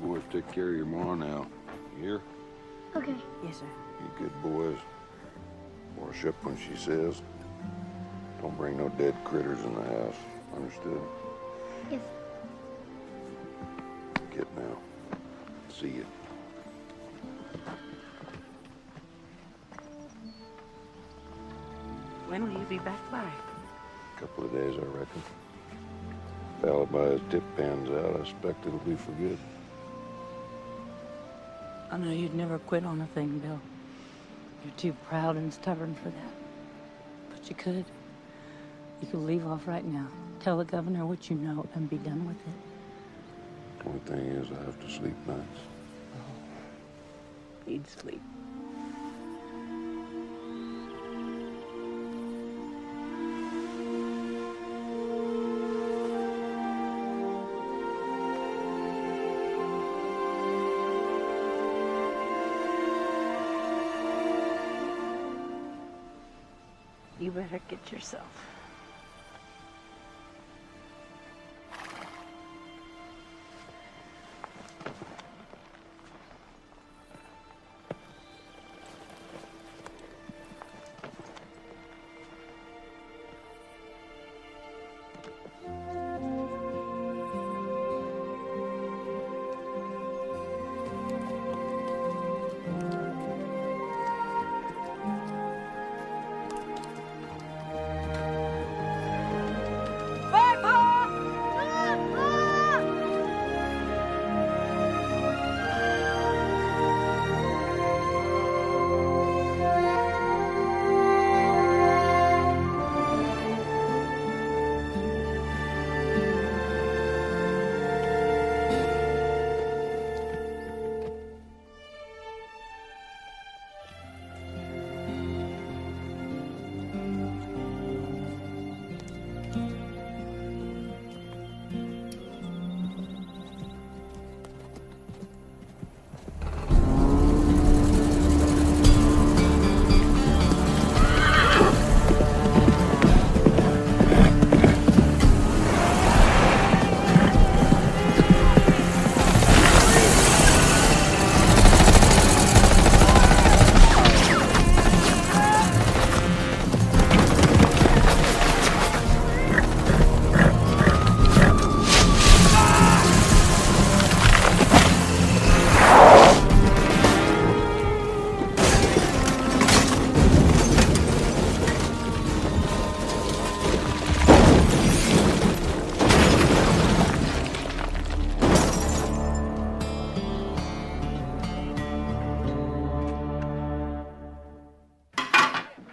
Boys, take care of your ma now. You hear? Okay. Yes, sir. You good boys. Worship when she says. Don't bring no dead critters in the house. Understood? Yes. Get now. See you. When will you be back by? A couple of days, I reckon. If Alibi's tip pans out, I expect it'll be for good. I know you'd never quit on a thing, Bill. You're too proud and stubborn for that. But you could. You could leave off right now. Tell the governor what you know and be done with it. Only thing is, I have to sleep nights. Need sleep. You better get yourself.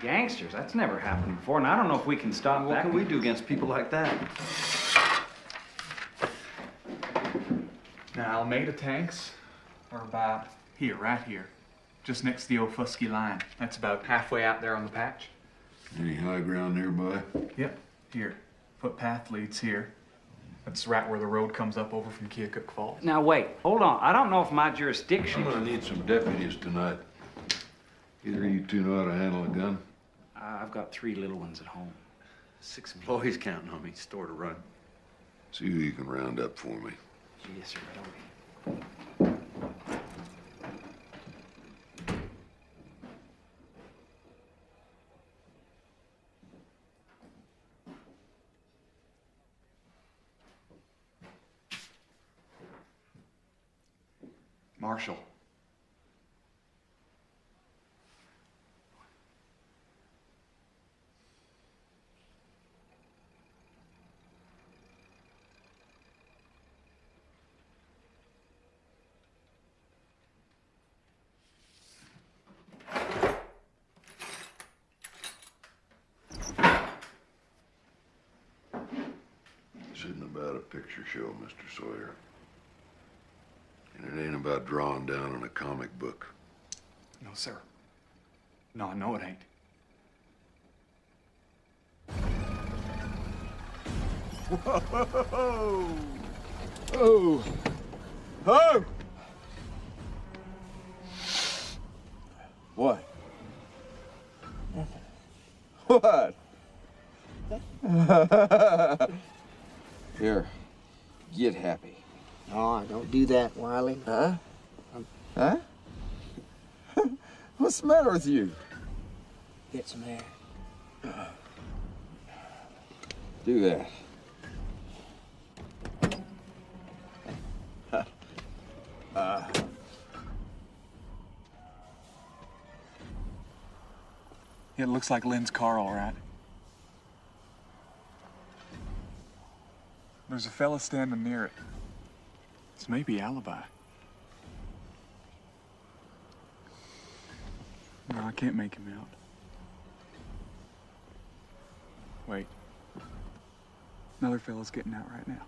Gangsters? That's never happened before, and I don't know if we can stop that. What can we do against people like that? Now, Almeida tanks are about Here, right here. Just next to the old Fusky line. That's about halfway out there on the patch. Any high ground nearby? Yep, here. Footpath leads here. That's right where the road comes up over from Keokuk Falls. Now wait, hold on. I don't know if my jurisdiction. I'm gonna need some deputies tonight. Either you two know how to handle a gun? I've got 3 little ones at home. 6 employees counting on me. Store to run. See who you can round up for me. Yes, sir. Don't be. Marshal. This isn't about a picture show, Mr. Sawyer. And it ain't about drawing down on a comic book. No, sir. No, I know it ain't. Whoa! Oh! Oh! What? What? Here, get happy. Oh, don't do that, Wiley. Huh? Huh? What's the matter with you? Get some air. Do that. It looks like Lynn's car, all right. There's a fella standing near it. It's maybe alibi. No, I can't make him out. Wait. Another fella's getting out right now.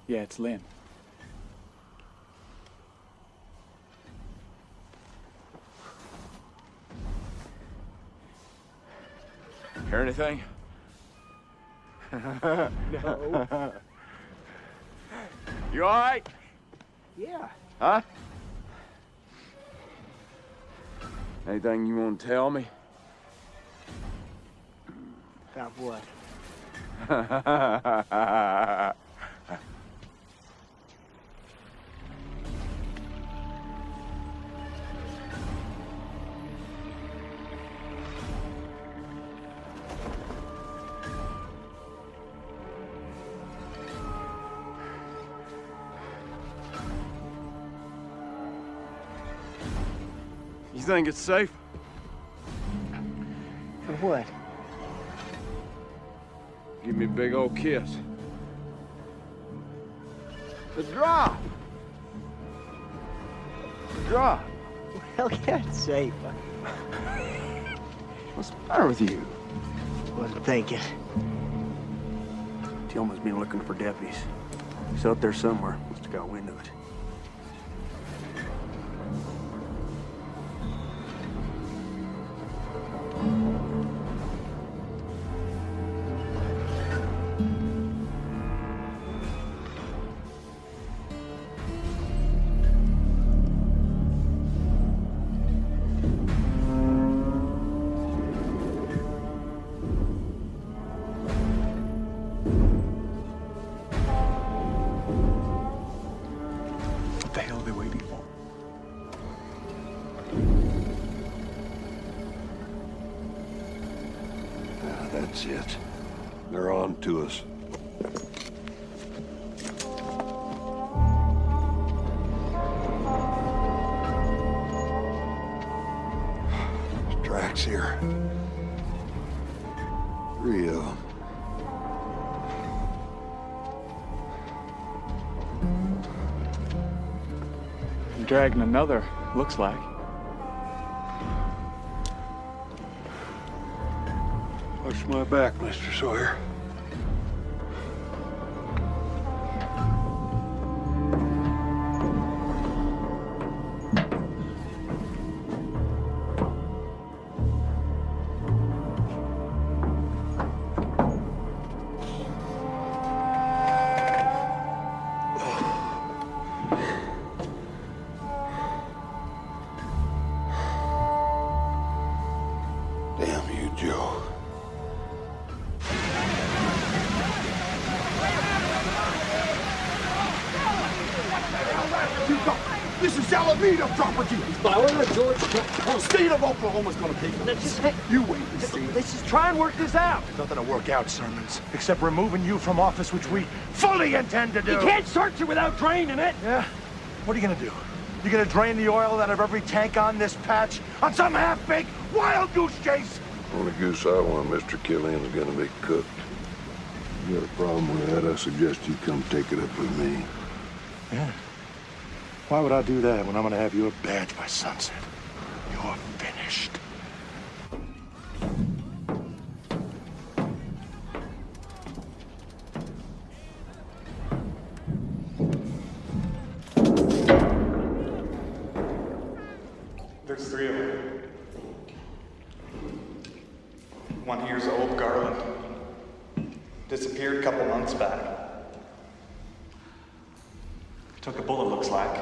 Yeah, it's Lynn. Hear anything? No. You all right? Yeah. Huh? Anything you want to tell me? About what? You think it's safe? For what? Give me a big old kiss. The drop! The drop! Well, yeah, it's safe. What's the matter with you? Wasn't thinking. Tillman's been looking for deputies. He's out there somewhere. Must have got wind of it. What the hell are they waiting for? That's it. They're on to us. Tracks here. 3 of them. I'm dragging another, looks like. Watch my back, Mr. Sawyer. speed of property. George. The state of Oklahoma's gonna pay for this. You wait and see. Let's just try and work this out. Nothing to work out, Sermons, except removing you from office, which we fully intend to do. You can't search it without draining it. Yeah? What are you gonna do? You gonna drain the oil out of every tank on this patch on some half-baked wild goose chase? Only goose I want, Mr. Killian's gonna be cooked. If you got a problem with that, I suggest you come take it up with me. Yeah. Why would I do that when I'm gonna have your badge by sunset? You're finished. There's 3 of them. One here's old Garland. Disappeared a couple months back. Took a bullet, looks like.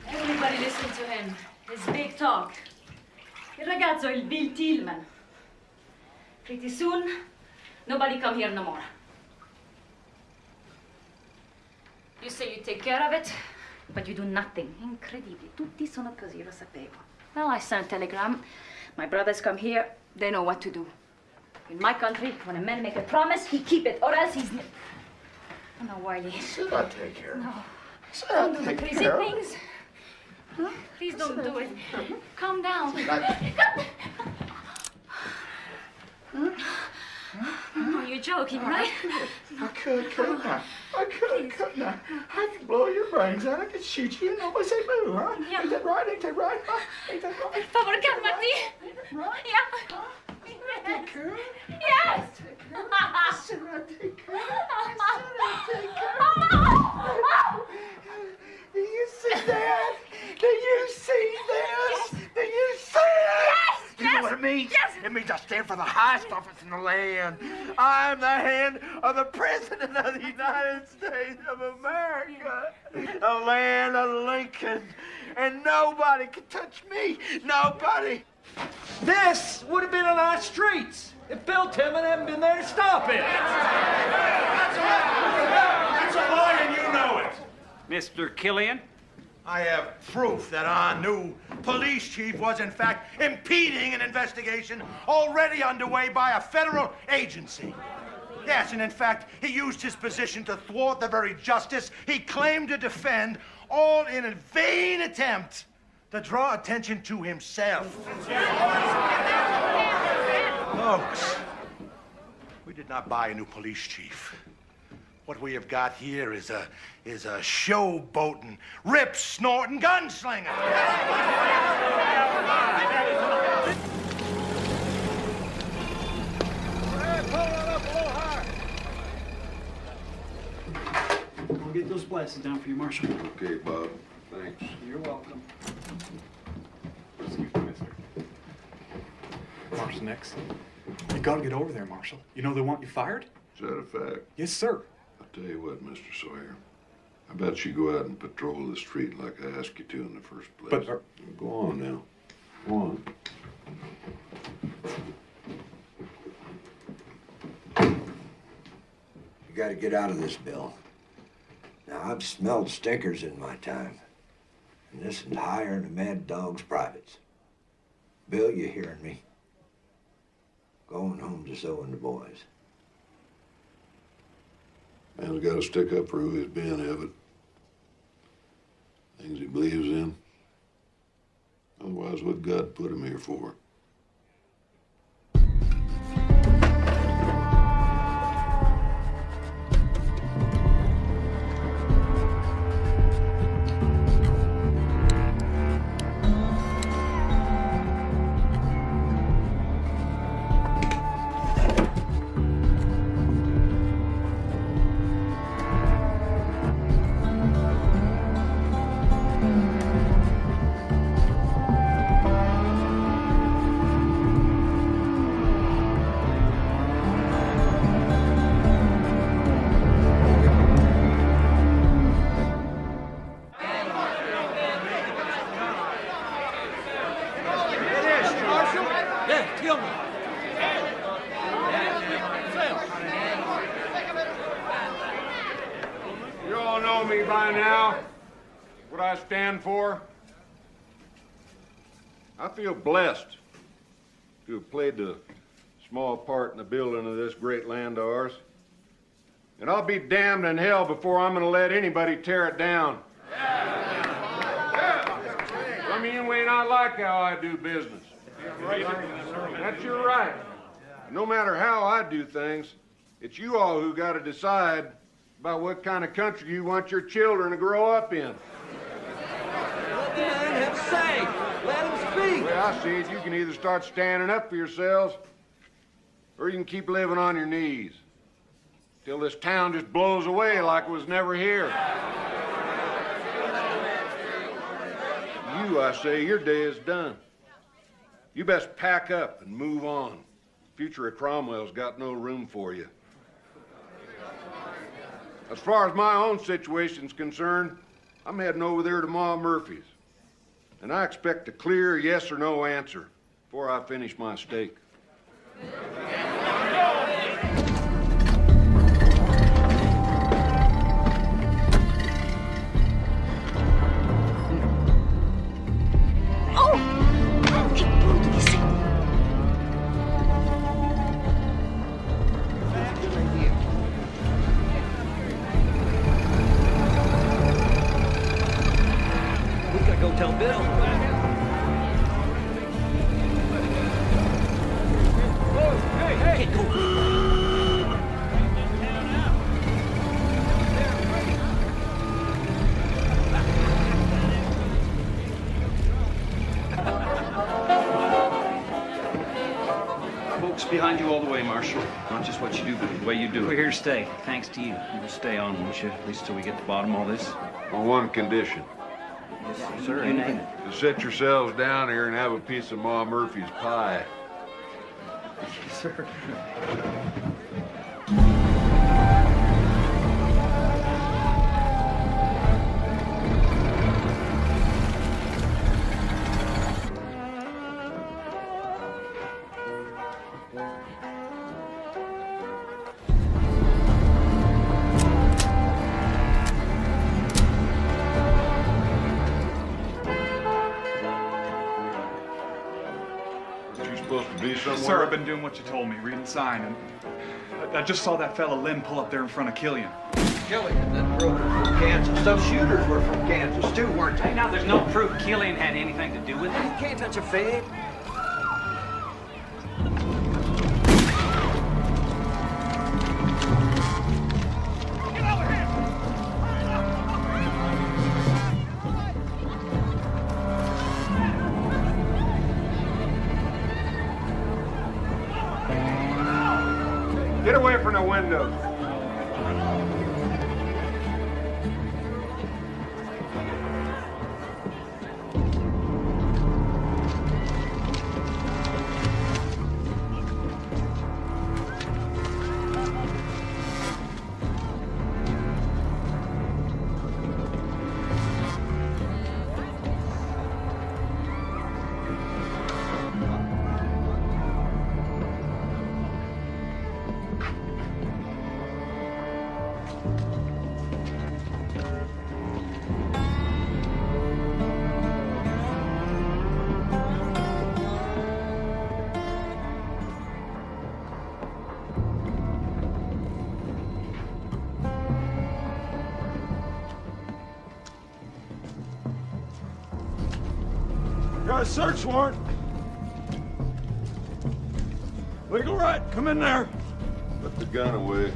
Everybody listen to him. His big talk. Il ragazzo è il Bill Tillman. Pretty soon, nobody come here no more. You say you take care of it, but you do nothing. Incredibile. Tutti sono così, lo sapevo. Well, I sent a telegram. My brothers come here, they know what to do. In my country, when a man make a promise, he keep it, or else he's... Oh, no, Wiley. Should I take care? No. Should I Don't do the take crazy care? things. Huh? Please don't do it. Calm down. Oh, you're joking, right? I could, couldn't I? I could, couldn't I? I could blow your brains out. I could shoot you and nobody say boo, huh? Yeah. Ain't that right? Ain't that right? Huh? Ain't that right? Per favore, calmati. Right? Yeah. Take care. Yes. Should I take care? Do you see that? Do you see this? Do you see it? Yes. You know what it means? Yes. It means I stand for the highest office in the land. I'm the hand of the President of the United States of America. The land of Lincoln. And nobody can touch me. Nobody. This would have been on our streets if Bill Tillman hadn't been there to stop it. That's a lie and you know it. Mr. Killian? I have proof that our new police chief was, in fact, impeding an investigation already underway by a federal agency. Yes, and in fact, he used his position to thwart the very justice he claimed to defend, all in a vain attempt to draw attention to himself. Folks, we did not buy a new police chief. What we have got here is a showboating, rip-snorting gunslinger. I'll get those glasses down for you, Marshal. Okay, Bob. Thanks. You're welcome. Excuse me, mister. Marshal Nix. You gotta get over there, Marshal. You know they want you fired? Is that a fact? Yes, sir. I'll tell you what, Mr. Sawyer. I bet you go out and patrol the street like I asked you to in the first place. But, go on now. Go on. You gotta get out of this, Bill. Now, I've smelled stinkers in my time. And this is higher than a mad dog's privates. Bill, you hearing me? Going home to Zoe and the boys. Man's got to stick up for who he's been, Evan. Things he believes in. Otherwise, what God put him here for? kill me. You all know me by now, what I stand for. I feel blessed to have played a small part in the building of this great land of ours. And I'll be damned in hell before I'm gonna let anybody tear it down. Some of you may not like how I do business. That's your right. No matter how I do things, it's you all who gotta decide about what kind of country you want your children to grow up in. Let the man have a say. Let him speak. The way I see it, you can either start standing up for yourselves, or you can keep living on your knees till this town just blows away like it was never here. You, I say, your day is done. You best pack up and move on. The future of Cromwell's got no room for you. As far as my own situation's concerned, I'm heading over there to Ma Murphy's. And I expect a clear yes or no answer before I finish my steak. Tell Bill. Hey, go. Folks behind you all the way, Marshal. Not just what you do, but the way you do it. We're here to stay, thanks to you. We'll stay on, won't you? At least till we get to the bottom of all this. On one condition. Yes, sir. You name it. To sit yourselves down here and have a piece of Ma Murphy's pie. Sir. Sir, I've been doing what you told me, reading sign, and I just saw that fella Lynn pull up there in front of Killian. Killian, that broker from Kansas. Those shooters were from Kansas, too, weren't they? Hey, now, there's no proof Killian had anything to do with it. You can't touch a fed. Get away from the windows. Got a search warrant. Legal right, come in there. Put the gun away.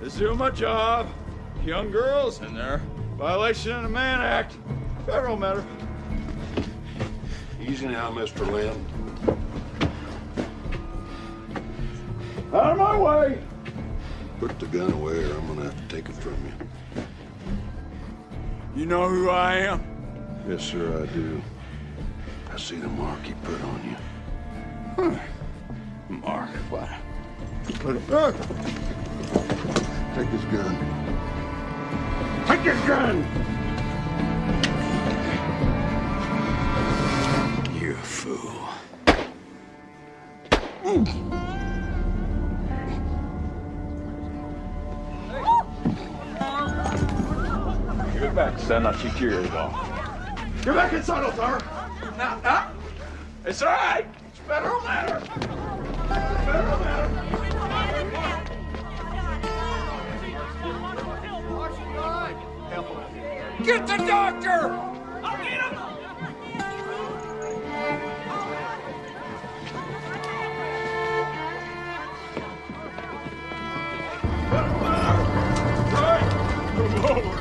Just doing my job. Young girls in there. Violation of the Mann Act. Federal matter. Easy now, Mr. Lynn. Out of my way. Put the gun away or I'm gonna have to take it from you. You know who I am? Yes, sir, I do. I see the mark he put on you. Huh. Mark, what? Put it back. Take this gun. Take this gun! You fool. Give it back, son. I'll cheat your ears off. Get back inside, Otara. Now. It's all right. It's federal matter. Federal matter. Get the doctor! I'll get him! Come over.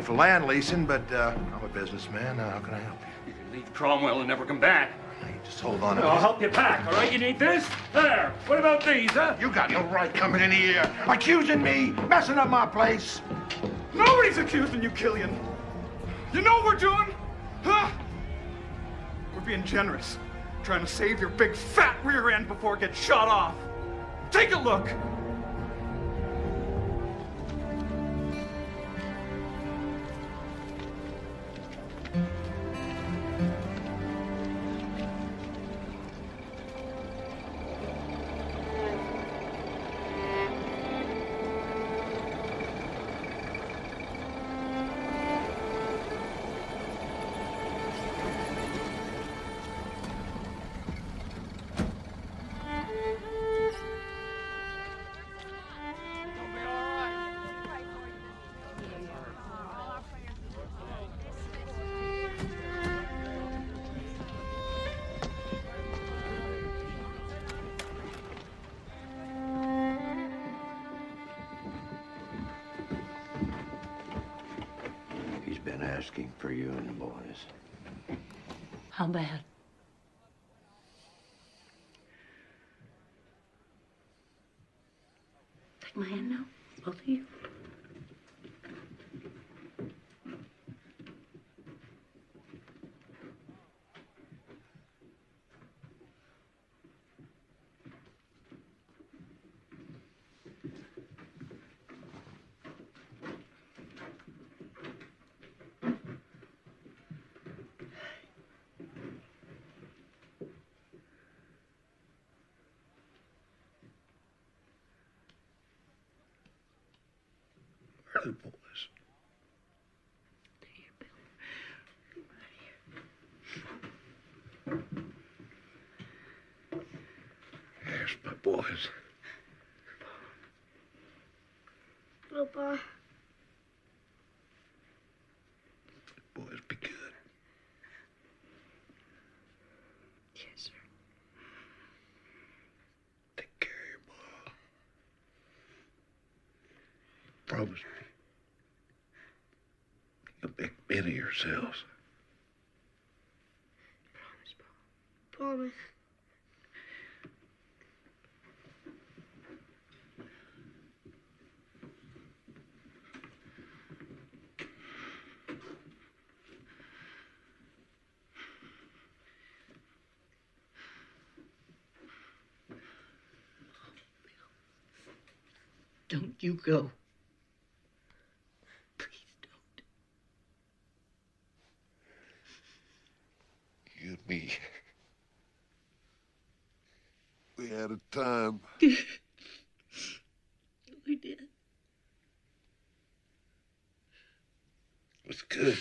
Land leasing, but I'm a businessman. How can I help you? You can leave Cromwell and never come back. You just hold on. I'll help you pack, all right? You need this? There. What about these, huh? You got no right coming in here accusing me, messing up my place. Nobody's accusing you, Killian. You know what we're doing? Huh? We're being generous. Trying to save your big fat rear end before it gets shot off. Take a look. Asking for you and the boys. How bad? Take my hand now, both of you. The boys. Here's my boys. Papa. Boys, be good. Yes, sir. Take care of your mom. Promise me. You'll make men of yourselves. Promise, Papa. Promise. don't you go. You and me. We had a time. We did. It was good.